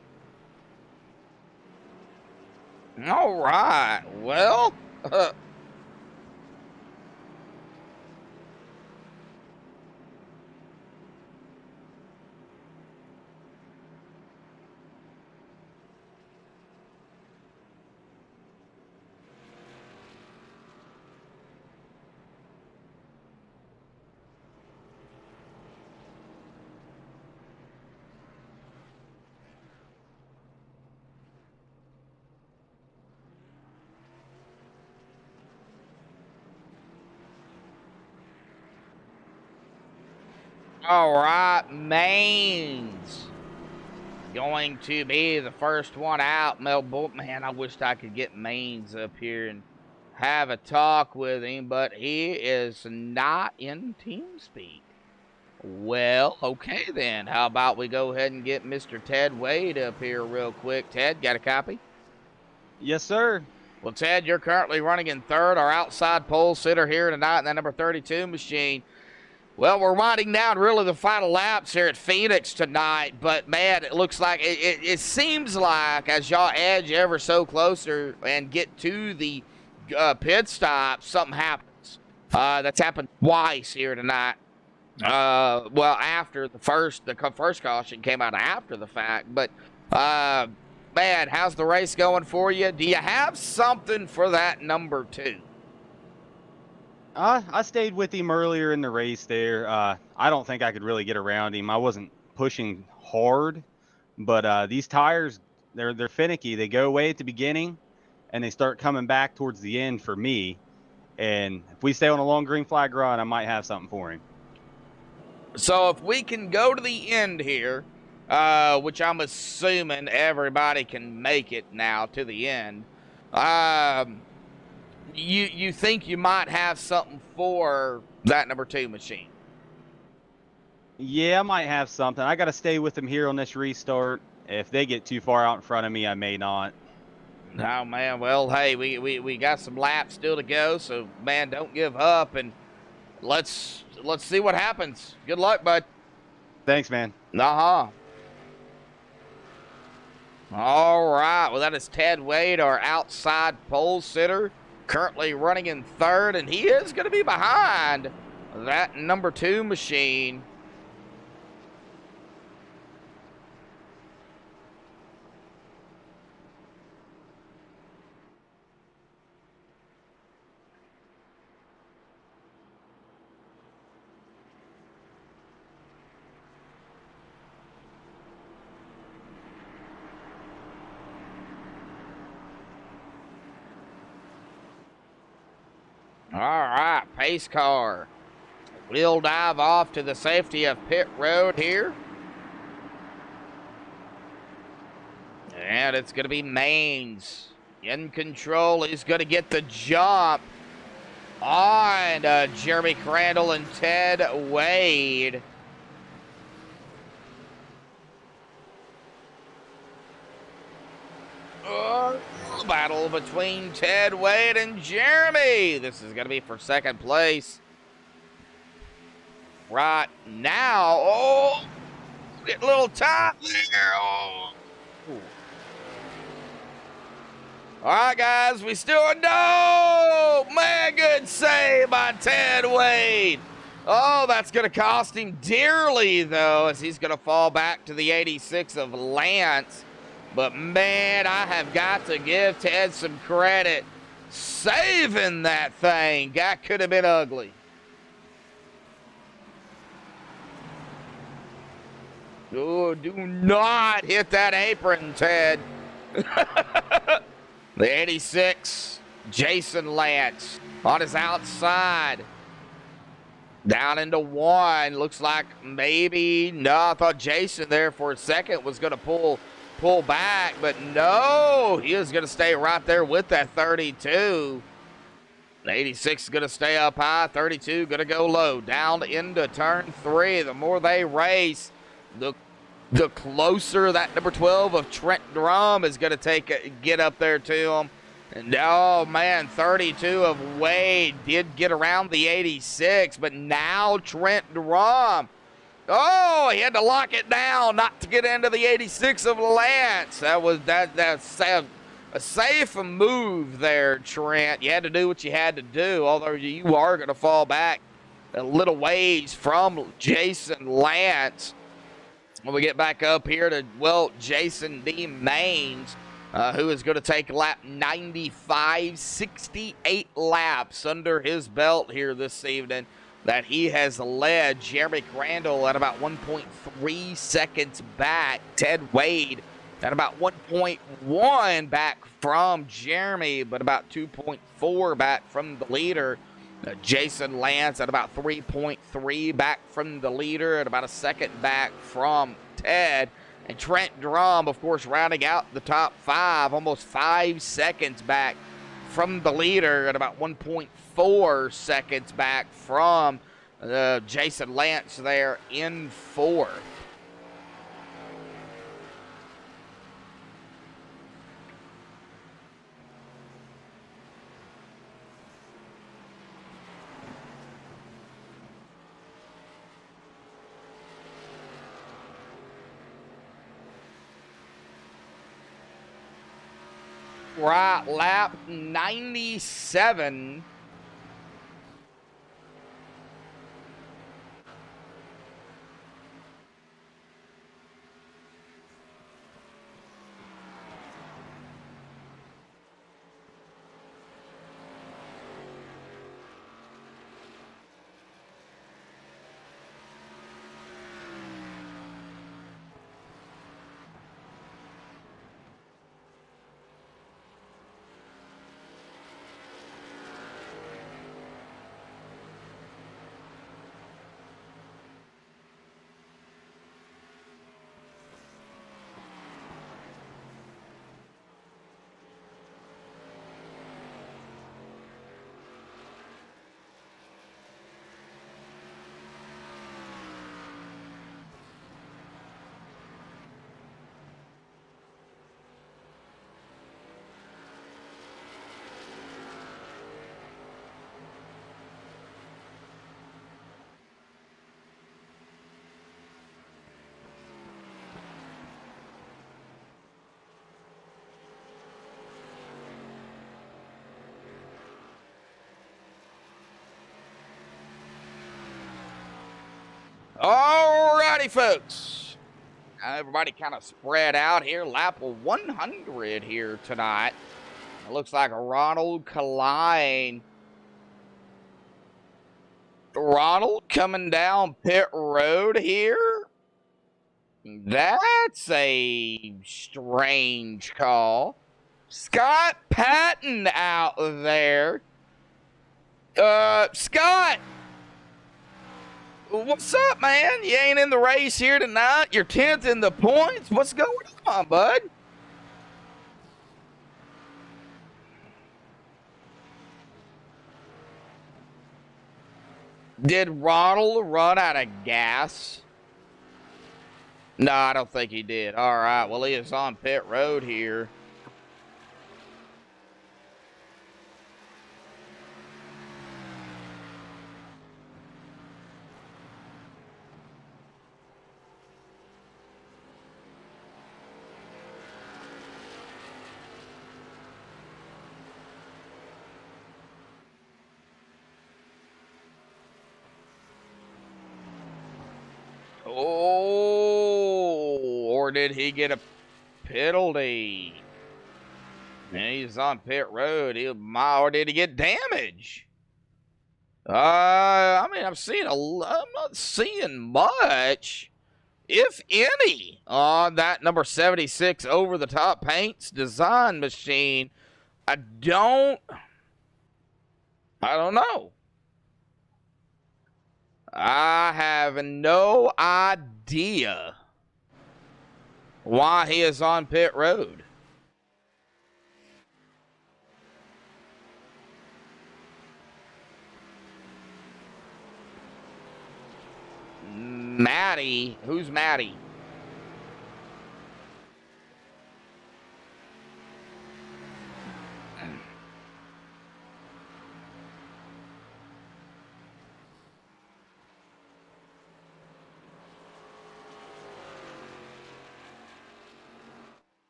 All right. Well... All right, Maines going to be the first one out. Man, I wished I could get Maines up here and have a talk with him, but he is not in TeamSpeak. Well, okay then. How about we go ahead and get Mr. Ted Wade up here real quick. Ted, got a copy? Yes, sir. Well, Ted, you're currently running in third. Our outside pole sitter here tonight in that number 32 machine. Well, we're winding down really the final laps here at Phoenix tonight, but man, it looks like it seems like as y'all edge ever so closer and get to the pit stop, something happens. That's happened twice here tonight. Well, after the first caution came out after the fact. But, man, how's the race going for you? Do you have something for that number 2? I stayed with him earlier in the race there. I don't think I could really get around him. I wasn't pushing hard, but these tires, they're finicky. They go away at the beginning, and they start coming back towards the end for me. And if we stay on a long green flag run, I might have something for him. So if we can go to the end here, which I'm assuming everybody can make it now to the end, you think you might have something for that number 2 machine? Yeah, I might have something. I got to stay with them here on this restart. If they get too far out in front of me, I may not. Oh, man. Well, hey, we got some laps still to go, so, man, don't give up, and let's see what happens. Good luck, bud. Thanks, man. Uh-huh. All right. Well, that is Ted Wade, our outside pole sitter, currently running in 3rd, and he is going to be behind that number 2 machine. All right, pace car. We'll dive off to the safety of pit road here. And it's going to be Maines in control. He's going to get the jump on Jeremy Crandall and Ted Wade. Battle between Ted Wade and Jeremy. This is going to be for 2nd place. Right now. Oh, get a little tight there. Oh. All right, guys, we still no. Man, good save by Ted Wade. Oh, that's going to cost him dearly, though, as he's going to fall back to the 86 of Lance. But, man, I have got to give Ted some credit. Saving that thing. That could have been ugly. Oh, do not hit that apron, Ted. The 86, Jason Lance on his outside. Down into 1. Looks like maybe, no, I thought Jason there for a second was going to pull back, but no, he is going to stay right there with that 32. The 86 is going to stay up high, 32 going to go low, down into turn 3. The more they race, the closer that number 12 of Trent Drum is going to get up there to him. And oh man, 32 of Wade did get around the 86, but now Trent Drum. Oh, he had to lock it down not to get into the 86 of Lance. That's a safe move there, Trent. You had to do what you had to do, although you are going to fall back a little ways from Jason Lance. When we get back up here to, well, Jason D. Maines, who is going to take lap 95, 68 laps under his belt here this evening, that he has led Jeremy Crandall at about 1.3 seconds back. Ted Wade at about 1.1 back from Jeremy, but about 2.4 back from the leader. Jason Lance at about 3.3 back from the leader, at about a second back from Ted. And Trent Drum, of course, rounding out the top 5, almost 5 seconds back from the leader, at about 1.4 seconds back from Jason Lance there in 4th. Right, lap 97. folks. Everybody kind of spread out here. Lap 100 here tonight. It looks like Ronald Klein. Ronald coming down pit road here. That's a strange call. Scott Patton out there. Scott, what's up, man? You ain't in the race here tonight. You're 10th in the points. What's going on, bud? Did Ronald run out of gas? No, I don't think he did. All right, well, he is on pit road here. Oh, or did he get a penalty? He's on pit road. Or did he get damage? I mean, I'm not seeing much, if any, on that number 76 over-the-top paints design machine. I don't know. I have no idea why he is on pit road. Maddie, who's Maddie?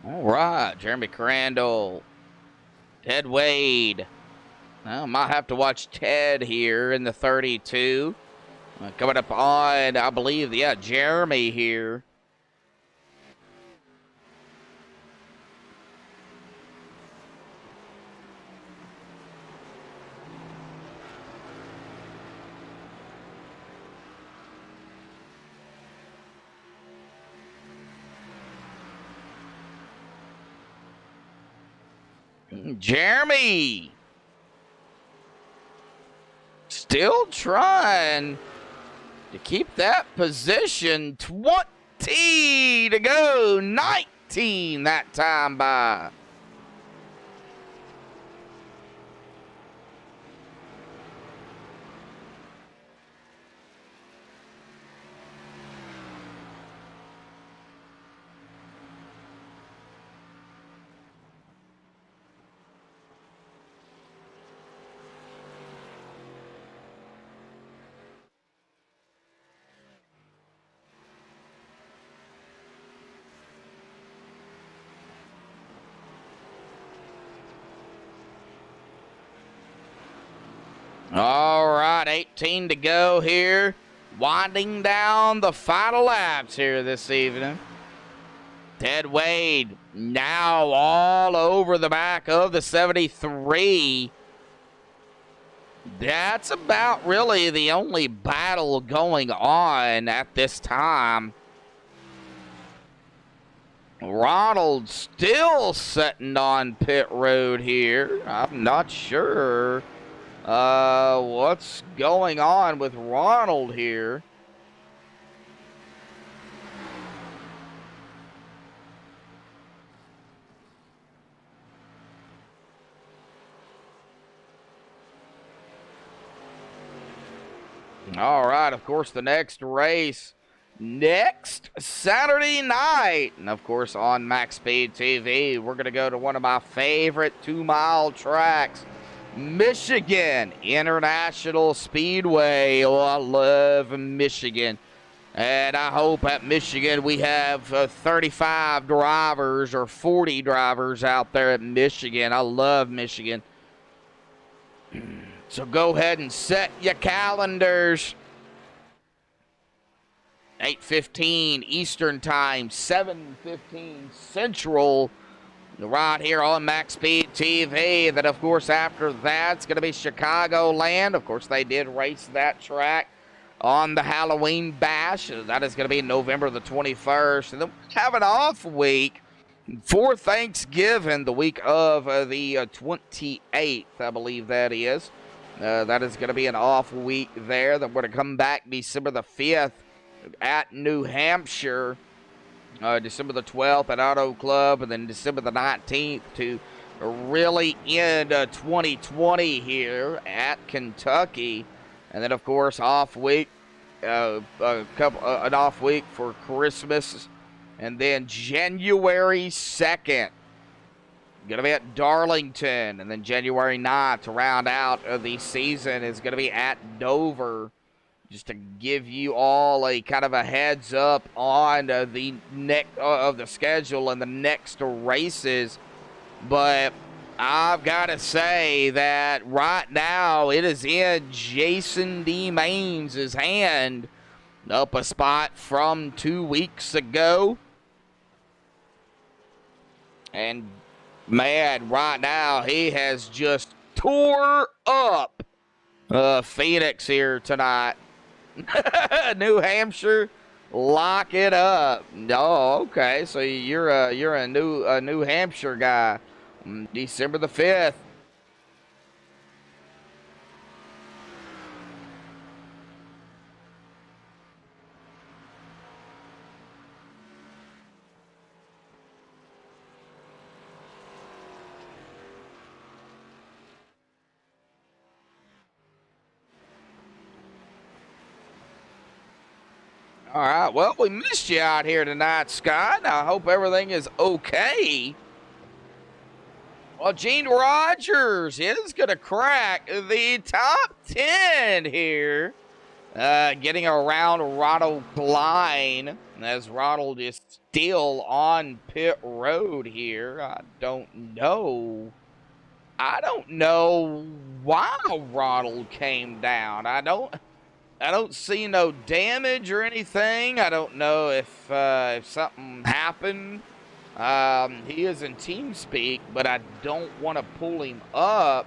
All right, Jeremy Crandall, Ted Wade. Well, might have to watch Ted here in the 32. Coming up on, I believe, yeah, Jeremy here. Jeremy still trying to keep that position. 20 to go, 19 that time by. All right, 18 to go here. Winding down the final laps here this evening. Ted Wade now all over the back of the 73. That's about really the only battle going on at this time. Ronald still sitting on pit road here. I'm not sure what's going on with Ronald here. All right, of course, the next race next Saturday night. And, of course, on MaxSpeedTV, we're going to go to one of my favorite 2-mile tracks, Michigan International Speedway. Oh, I love Michigan. And I hope at Michigan we have 35 drivers or 40 drivers out there at Michigan. I love Michigan. So go ahead and set your calendars. 8:15 Eastern Time, 7:15 Central, right here on MaxSpeedTV. Then, of course, after that, it's going to be Chicagoland. Of course, they did race that track on the Halloween Bash. That is going to be November the 21st. And then we have an off week for Thanksgiving, the week of the 28th, I believe that is. That is going to be an off week there. Then we're going to come back December the 5th at New Hampshire. December the 12th at Auto Club, and then December the 19th to really end 2020 here at Kentucky. And then, of course, off week, an off week for Christmas. And then January 2nd, going to be at Darlington. And then January 9th to round out the season is going to be at Dover. Just to give you all a kind of a heads up on the next of the schedule and the next races. But I've got to say that right now it is in Jason D. Main's hand, up a spot from 2 weeks ago. And man, right now he has just tore up Phoenix here tonight. New Hampshire, lock it up. Oh, okay. So you're a New Hampshire guy. December the 5th. All right, well, we missed you out here tonight, Scott. I hope everything is okay. Well, Gene Rogers is going to crack the top 10 here. Getting around Ronald Klein, as Ronald is still on pit road here. I don't know why Ronald came down. I don't see no damage or anything. I don't know if something happened. He is in TeamSpeak, but I don't want to pull him up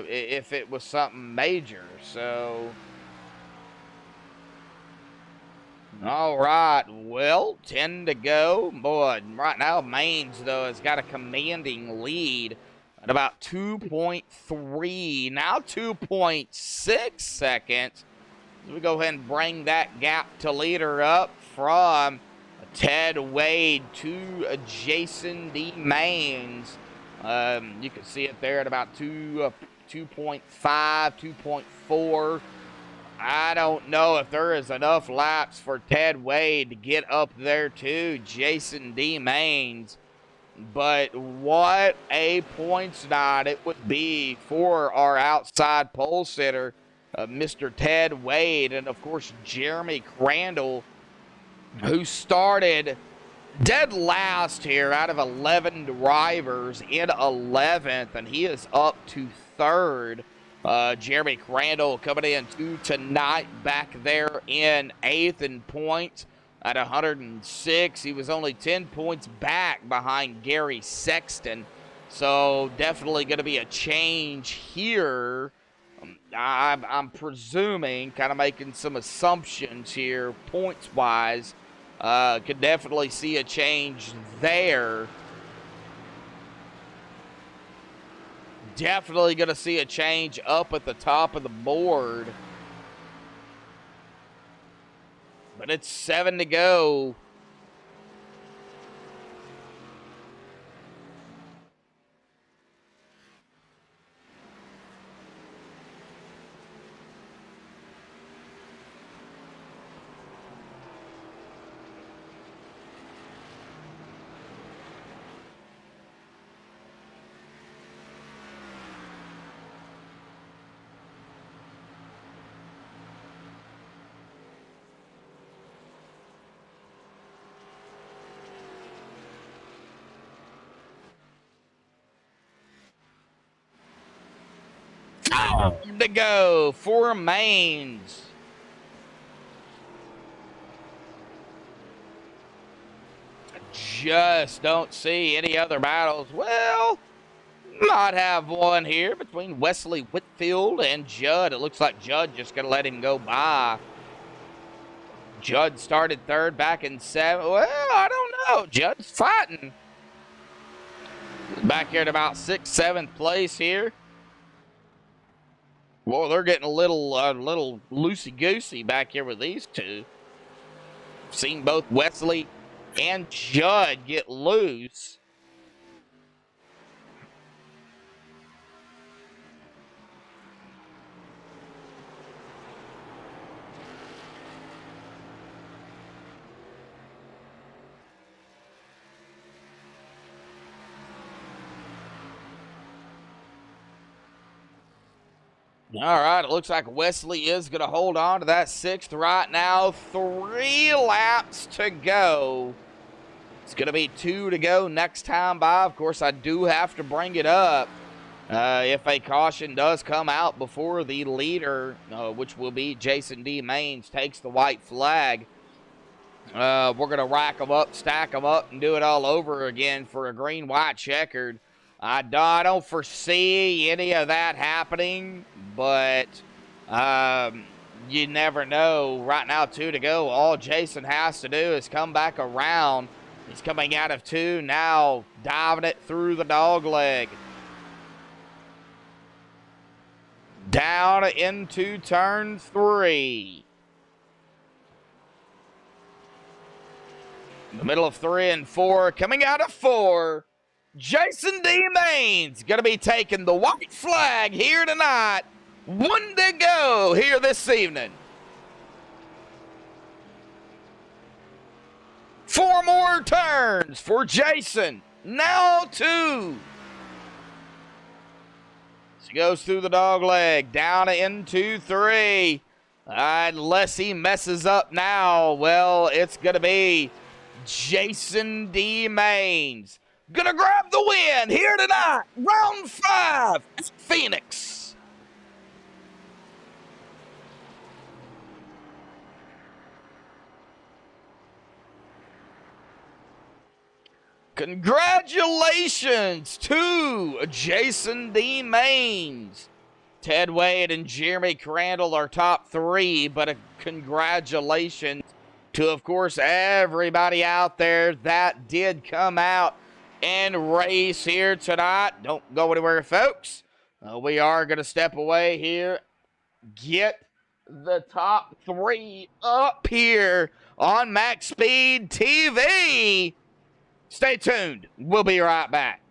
if it was something major. So, all right. Well, 10 to go. Boy, right now, Maines, though, has got a commanding lead at about 2.3, now 2.6 seconds. We go ahead and bring that gap to leader up from Ted Wade to Jason D. Maines. You can see it there at about 2.5, 2.4. I don't know if there is enough laps for Ted Wade to get up there to Jason D. Maines. But what a points night it would be for our outside pole sitter, Mr. Ted Wade, and of course Jeremy Crandall, who started dead last here out of 11 drivers in 11th, and he is up to 3rd. Jeremy Crandall coming in tonight back there in 8th in points at 106. He was only 10 points back behind Gary Sexton. So definitely going to be a change here. I'm presuming, kind of making some assumptions here, points-wise. Could definitely see a change there. Definitely going to see a change up at the top of the board. But it's 7 to go. To go for Mains. Just don't see any other battles. Well, might have one here between Wesley Whitfield and Judd. It looks like Judd just going to let him go by. Judd started third back in 7th. Well, I don't know. Judd's fighting. Back here at about 6th, 7th place here. Boy, they're getting a little loosey-goosey back here with these two. Seen both Wesley and Judd get loose. All right, it looks like Wesley is going to hold on to that 6th right now. 3 laps to go. It's going to be 2 to go next time by. Of course, I do have to bring it up if a caution does come out before the leader, which will be Jason D. Mains, takes the white flag. We're going to rack them up, stack them up, and do it all over again for a green-white checkered. I don't foresee any of that happening, but you never know. Right now, 2 to go. All Jason has to do is come back around. He's coming out of 2, now diving it through the dog leg. Down into turn 3. In the middle of 3 and 4, coming out of 4. Jason D. Mains going to be taking the white flag here tonight. 1 to go here this evening. 4 more turns for Jason. Now 2. He goes through the dog leg, down into 3. Unless he messes up now, well, it's going to be Jason D. Mains. Gonna grab the win here tonight. Round 5, Phoenix. Congratulations to Jason D. Mains. Ted Wade and Jeremy Crandall are top 3, but a congratulations to, of course, everybody out there that did come out and race here tonight. Don't go anywhere, folks. We are going to step away here, get the top 3 up here on MaxSpeedTV. Stay tuned. We'll be right back.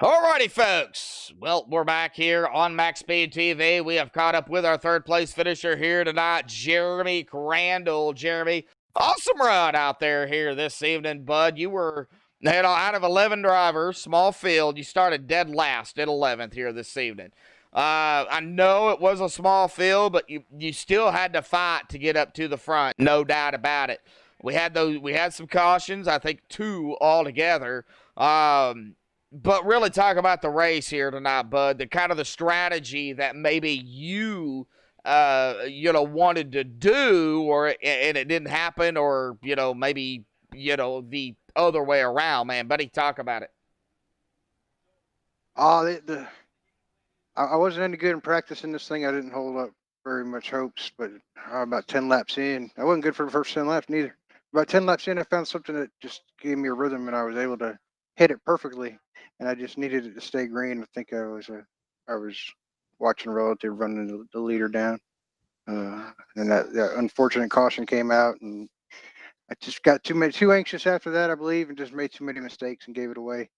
Alrighty, folks. Well, we're back here on MaxSpeedTV. We have caught up with our third place finisher here tonight, Jeremy Crandall. Jeremy, awesome run out there here this evening, bud. You were, out of 11 drivers, small field, you started dead last at 11th here this evening. I know it was a small field, but you still had to fight to get up to the front, no doubt about it. We had some cautions, I think 2 altogether. But really talk about the race here tonight, bud. The kind of the strategy that maybe you wanted to do, and it didn't happen, or maybe the other way around, man. Buddy, talk about it. I wasn't any good in practice in this thing. I didn't hold up very much hopes, but about 10 laps in, I wasn't good for the first 10 laps neither. About 10 laps in, I found something that just gave me a rhythm, and I was able to hit it perfectly. And I just needed it to stay green. I think I was watching relative running the leader down, and that unfortunate caution came out, and I just got too anxious after that, I believe, and just made too many mistakes and gave it away.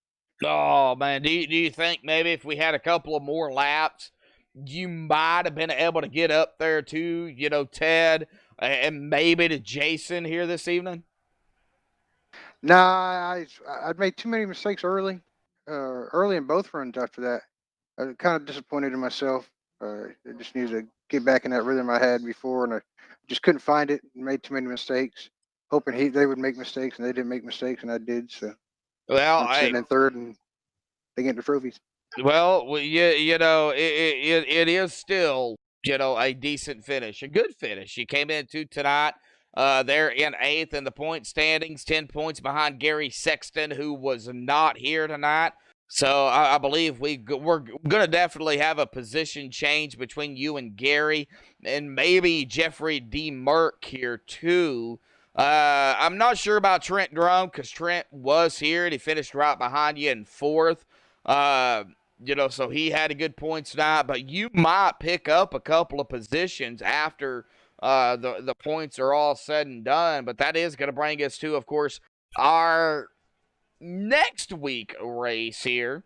Oh man, do you think maybe if we had a couple of more laps, you might have been able to get up there to Ted and maybe to Jason here this evening? Nah, I'd made too many mistakes early in both runs after that. I was kind of disappointed in myself. I just needed to get back in that rhythm I had before, and I just couldn't find it and made too many mistakes, hoping they would make mistakes, and they didn't make mistakes, and I did. So Well, I'm sitting in third, and they get the trophies. Well, it is still, a decent finish, a good finish. You came into tonight, they're in 8th in the point standings, 10 points behind Gary Sexton, who was not here tonight. So I believe we're going to definitely have a position change between you and Gary, and maybe Jeffrey D. Merck here too. I'm not sure about Trent Drum, because Trent was here and he finished right behind you in 4th. So he had a good points tonight, but you might pick up a couple of positions after the points are all said and done. But that is going to bring us to, of course, our next week race here.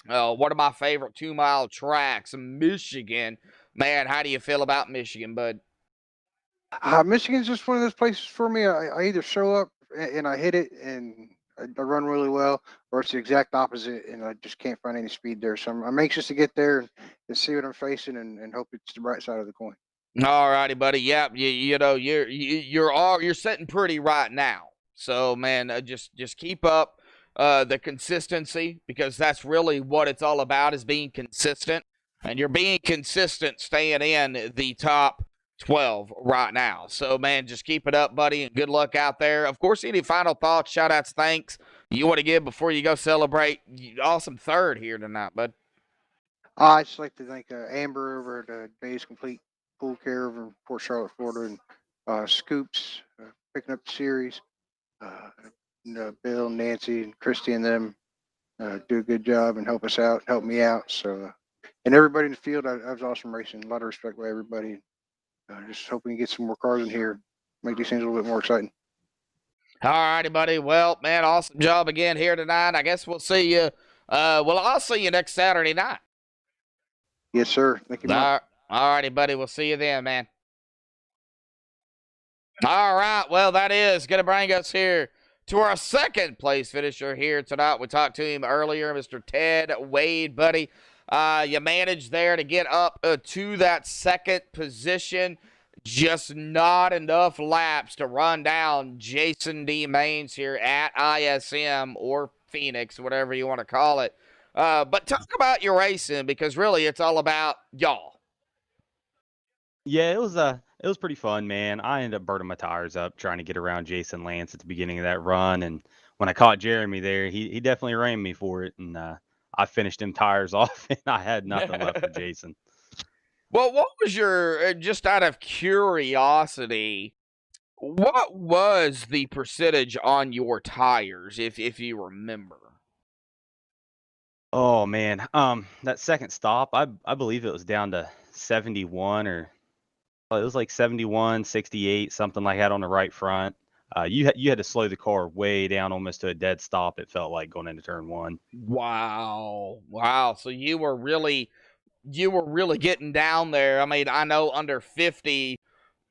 One of my favorite 2-mile tracks, Michigan. Man, how do you feel about Michigan, bud? Michigan's just one of those places for me. I either show up and I hit it and I run really well, or it's the exact opposite, and I just can't find any speed there. So I'm anxious to get there and see what I'm facing, and hope it's the right side of the coin. All righty, buddy. Yep, you're sitting pretty right now. So man, just keep up the consistency, because that's really what it's all about, is being consistent, and you're being consistent, staying in the top 12 right now. So man, just keep it up, buddy, and good luck out there. Of course, any final thoughts, shout outs, thanks you want to give before you go celebrate awesome third here tonight, bud? I just like to thank Amber over at Days Complete Pool Care over in Port Charlotte, Florida, and Scoops picking up the series. Bill, Nancy, and Christy and them do a good job and help me out. So, and everybody in the field, I was awesome racing. A lot of respect by everybody. Just hoping to get some more cars in here, make these things a little bit more exciting. All righty, buddy. Well, man, awesome job again here tonight. I guess we'll see you. I'll see you next Saturday night. Yes, sir. Thank you, Mark. All righty, buddy. We'll see you then, man. All right. Well, that is going to bring us here to our second place finisher here tonight. We talked to him earlier, Mr. Ted Wade, buddy. You managed there to get up to that second position. Just not enough laps to run down Jason D. Maines here at ISM, or Phoenix, whatever you want to call it. But talk about your racing, because really it's all about y'all. Yeah, it was pretty fun, man. I ended up burning my tires up trying to get around Jason Lance at the beginning of that run, and when I caught Jeremy there, he definitely ran me for it, and I finished them tires off, and I had nothing left for Jason. Well, what was your, just out of curiosity, what was the percentage on your tires, if you remember? Oh man, that second stop, I believe it was down to 71, or it was like 71, 68, something like that on the right front. you had to slow the car way down almost to a dead stop. It felt like going into turn one. Wow. Wow. So you were really getting down there. I mean, I know under 50,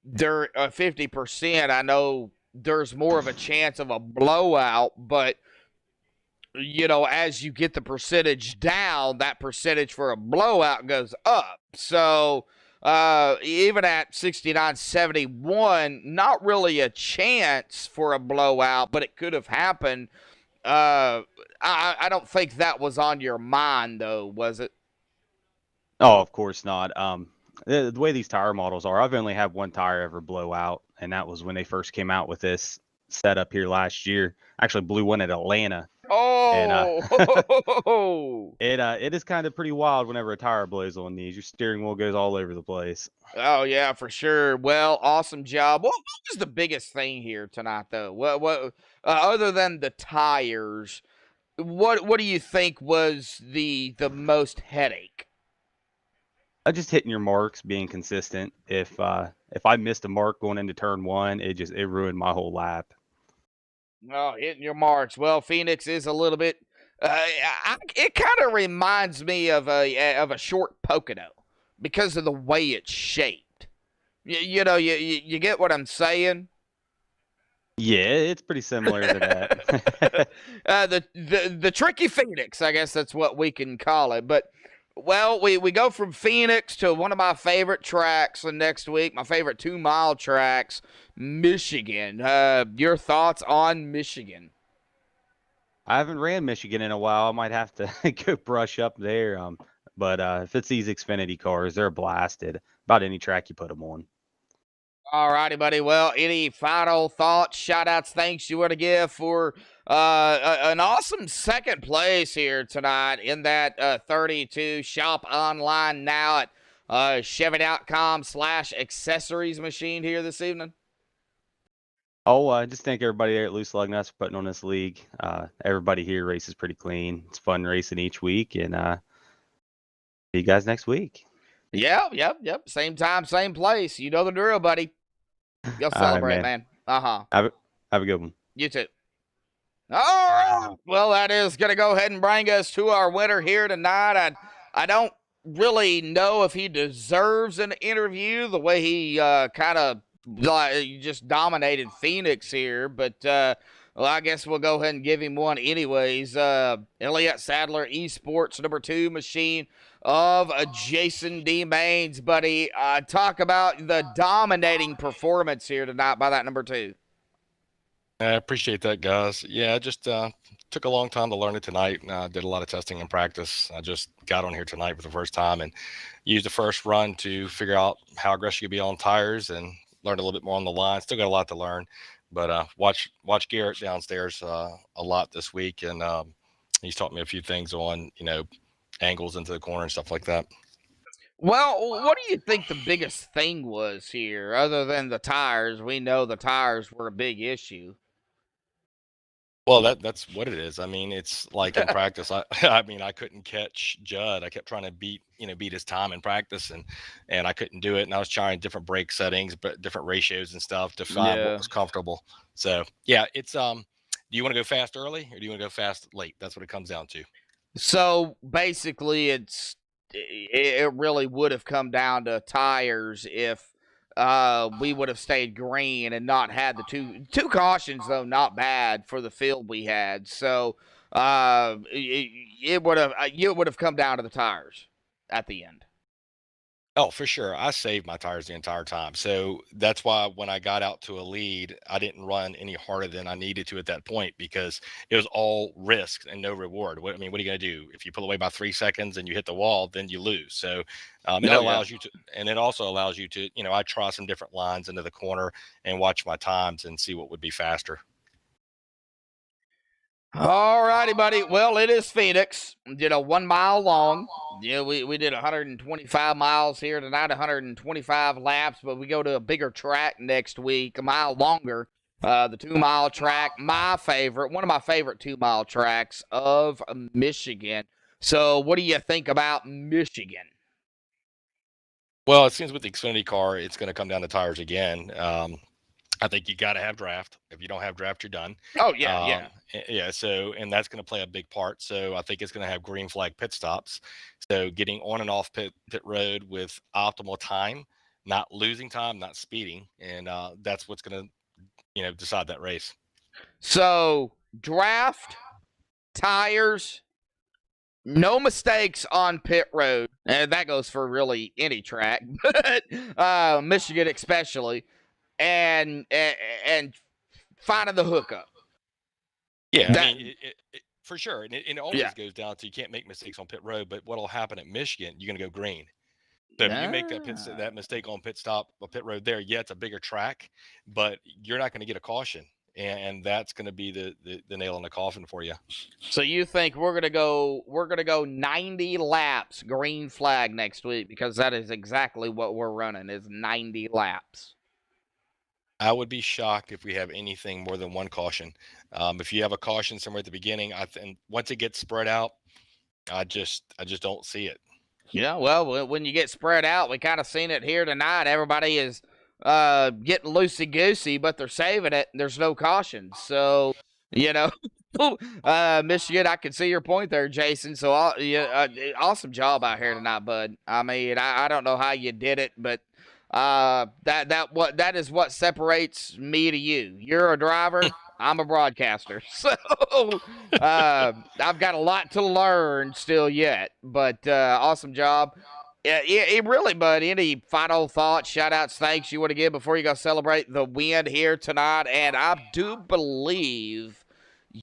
50%, I know there's more of a chance of a blowout, but as you get the percentage down, that percentage for a blowout goes up. So even at 69-71, not really a chance for a blowout, but it could have happened. I don't think that was on your mind, though, was it? Oh, of course not. The way these tire models are, I've only had one tire ever blow out, and that was when they first came out with this setup here last year. Actually blew one at Atlanta. And Oh, it is kind of pretty wild whenever a tire blows on these. Your steering wheel goes all over the place. oh yeah, for sure. Well, awesome job. What was the biggest thing here tonight, though? What other than the tires, what do you think was the most headache? Just hitting your marks, being consistent. If I missed a mark going into turn one, it ruined my whole lap. Oh, hitting your marks. Well, Phoenix is a little bit. It kind of reminds me of a short Pocono because of the way it's shaped. You get what I'm saying? Yeah, it's pretty similar to that. The tricky Phoenix, I guess that's what we can call it. But well, we go from Phoenix to one of my favorite tracks next week, my favorite 2-mile tracks, Michigan. Your thoughts on Michigan? I haven't ran Michigan in a while. I might have to go brush up there. But if it's these Xfinity cars, they're blasted. About any track you put them on. All righty, buddy. Well, any final thoughts, shout-outs, thanks you want to give for an awesome second place here tonight in that 32 shop online now at Chevy.com/accessories machine here this evening? Oh, I just thank everybody there at Loose Lug Nuts for putting on this league. Everybody here races pretty clean. It's fun racing each week, and see you guys next week. Yep. Same time, same place. You know the drill, buddy. Go celebrate, right, man. Uh-huh. Have a good one. You too. All right. Well, that is going to go ahead and bring us to our winner here tonight. I don't really know if he deserves an interview the way he kind of just dominated Phoenix here, but well, I guess we'll go ahead and give him one anyways. Elliott Sadler Esports #2 machine of Jason D. Maines, buddy. Talk about the dominating performance here tonight by that #2. I appreciate that, guys. Yeah, I just took a long time to learn it tonight. Did a lot of testing and practice. I just got on here tonight for the first time and used the first run to figure out how aggressive you could be on tires and learned a little bit more on the line. Still got a lot to learn, but watch Garrett downstairs a lot this week, and he's taught me a few things on angles into the corner and stuff like that. Well, what do you think the biggest thing was here, other than the tires? We know the tires were a big issue. Well, that's what it is. I mean, it's like in practice. I mean, I couldn't catch Judd. I kept trying to beat his time in practice, and I couldn't do it. And I was trying different brake settings, but different ratios and stuff to find what was comfortable. So yeah, it's do you want to go fast early or do you want to go fast late? That's what it comes down to. So basically, it really would have come down to tires if we would have stayed green and not had the two cautions, though not bad for the field we had. So it would have come down to the tires at the end. Oh, for sure. I saved my tires the entire time. So that's why when I got out to a lead, I didn't run any harder than I needed to at that point because it was all risk and no reward. What are you going to do? If you pull away by 3 seconds and you hit the wall, then you lose. So it allows you to, and it also allows you to, I try some different lines into the corner and watch my times and see what would be faster. All righty, buddy. Well, it is Phoenix. Did a 1 mile long. Yeah, we did 125 miles here tonight, 125 laps, but we go to a bigger track next week, a mile longer. The 2 mile track, one of my favorite 2 mile tracks of Michigan. So what do you think about Michigan? Well, it seems with the Xfinity car, it's going to come down to tires again. I think you got to have draft. If you don't have draft, you're done. Oh, yeah. Yeah. So, and that's going to play a big part. So I think it's going to have green flag pit stops. So getting on and off pit road with optimal time, not losing time, not speeding. And that's what's going to, decide that race. So draft, tires, no mistakes on pit road, and that goes for really any track, but Michigan especially, and finding the hookup. Yeah, I mean, for sure. And it always Yeah. goes down to you can't make mistakes on pit road, but what'll happen at Michigan, you're going to go green. So if you make that mistake on pit road there, yeah, it's a bigger track, but you're not going to get a caution. And that's going to be the nail in the coffin for you. So you think we're gonna go 90 laps green flag next week, because that is exactly what we're running, is 90 laps. I would be shocked if we have anything more than one caution. If you have a caution somewhere at the beginning, and once it gets spread out, I just don't see it. Yeah, well, when you get spread out, we kind of seen it here tonight. Everybody is getting loosey-goosey, but they're saving it. There's no cautions. So, Michigan, I can see your point there, Jason. So, awesome job out here tonight, bud. I mean, I don't know how you did it, but that is what separates me to you. You're a driver. I'm a broadcaster, so I've got a lot to learn still yet, but awesome job. Yeah, really, bud. Any final thoughts, shout-outs, thanks you want to give before you go celebrate the win here tonight? And I do believe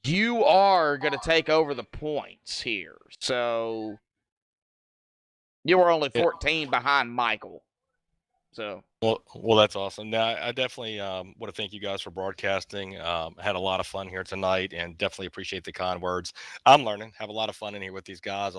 you are going to take over the points here. So you were only 14 behind Michael. So well, that's awesome. Now, I definitely want to thank you guys for broadcasting. Had a lot of fun here tonight, and definitely appreciate the kind words. I'm learning, have a lot of fun in here with these guys.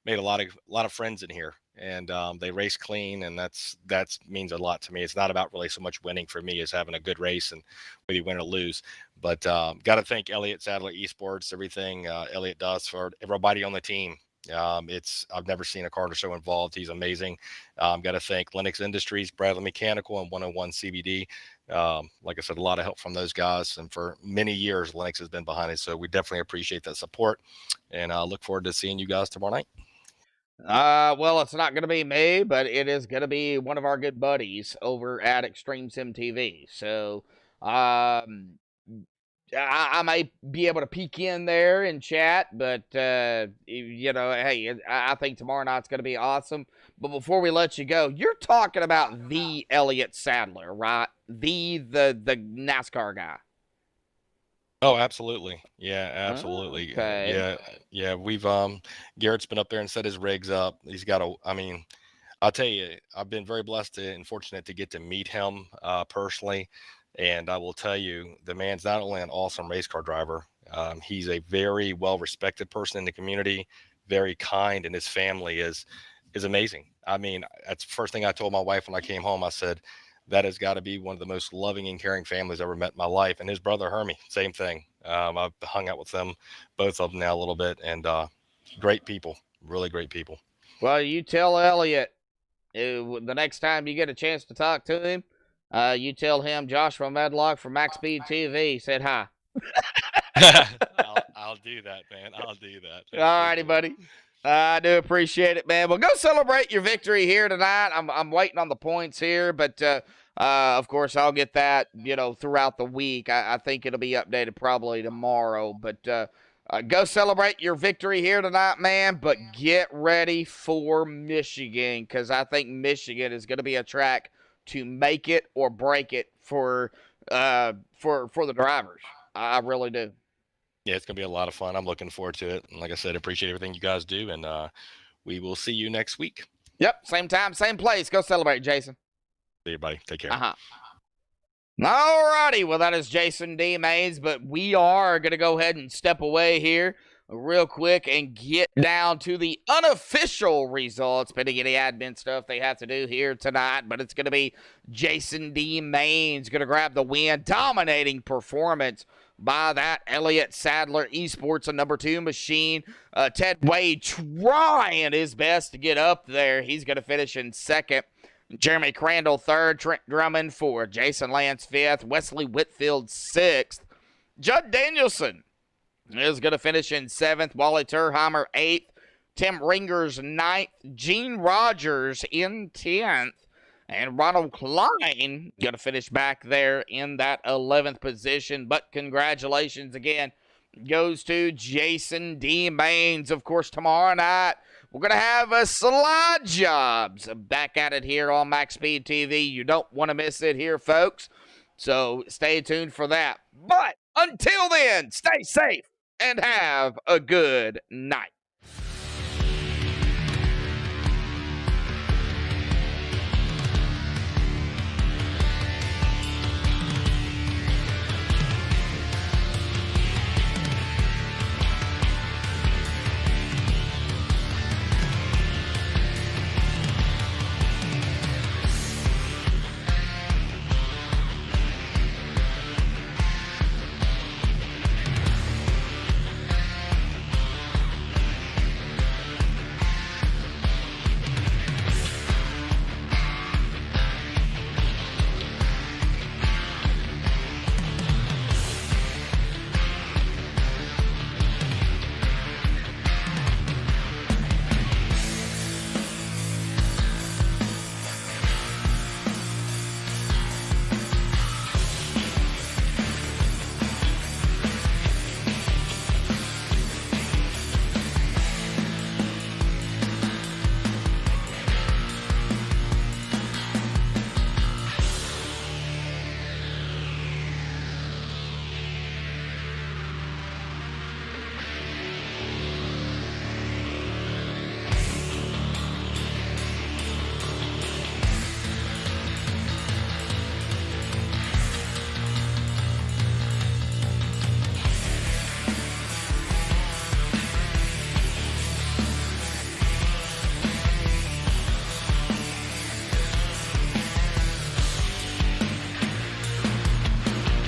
Made a lot of friends in here, and they race clean, and that means a lot to me. It's not about really so much winning for me as having a good race and whether you win or lose. But got to thank Elliott Sadler Esports, everything Elliott does for everybody on the team. I've never seen a Carter so involved. He's amazing. Got to thank Lennox Industries, Bradley Mechanical, and 101 CBD. Like I said, a lot of help from those guys, and for many years, Lennox has been behind it. So we definitely appreciate that support, and I look forward to seeing you guys tomorrow night. Well, it's not going to be me, but it is going to be one of our good buddies over at Extreme Sim TV. So, I may be able to peek in there and chat, but, hey, I think tomorrow night's going to be awesome. But before we let you go, you're talking about the Elliott Sadler, right? The NASCAR guy. Oh, absolutely. Yeah, absolutely. Okay. Yeah. We've, Garrett's been up there and set his rigs up. He's got I'll tell you, I've been very blessed and fortunate to get to meet him personally. And I will tell you, the man's not only an awesome race car driver, he's a very well-respected person in the community, very kind, and his family is amazing. I mean, that's the first thing I told my wife when I came home. I said, that has got to be one of the most loving and caring families I've ever met in my life. And his brother, Hermie, same thing. I've hung out with them, both of them now a little bit, and great people, really great people. Well, you tell Elliott, the next time you get a chance to talk to him, you tell him Joshua Medlock from MaxSpeedTV said hi. I'll do that, man. I'll do that. All righty, buddy. I do appreciate it, man. Well, go celebrate your victory here tonight. I'm waiting on the points here, but of course I'll get that throughout the week. I think it'll be updated probably tomorrow, but go celebrate your victory here tonight, man. But get ready for Michigan, because I think Michigan is going to be a track to make it or break it for the drivers. I really do. Yeah, it's going to be a lot of fun. I'm looking forward to it. And like I said, appreciate everything you guys do. And we will see you next week. Yep. Same time, same place. Go celebrate, Jason. See you, buddy. Take care. All righty. Well, that is Jason D. Maines, but we are going to go ahead and step away here real quick and get down to the unofficial results, pending any admin stuff they have to do here tonight. But it's going to be Jason D. Maines going to grab the win. Dominating performance by that Elliott Sadler Esports, a number 2 machine. Ted Wade trying his best to get up there. He's going to finish in second. Jeremy Crandall third, Trent Drummond fourth, Jason Lance fifth, Wesley Whitfield sixth. Judd Danielson is going to finish in seventh, Wally Turheimer eighth, Tim Ringers ninth, Gene Rogers in 10th, and Ronald Klein going to finish back there in that 11th position. But congratulations again goes to Jason D. Maines. Of course, tomorrow night we're going to have a slide jobs back at it here on MaxSpeedTV. You don't want to miss it here, folks. So stay tuned for that. But until then, stay safe and have a good night.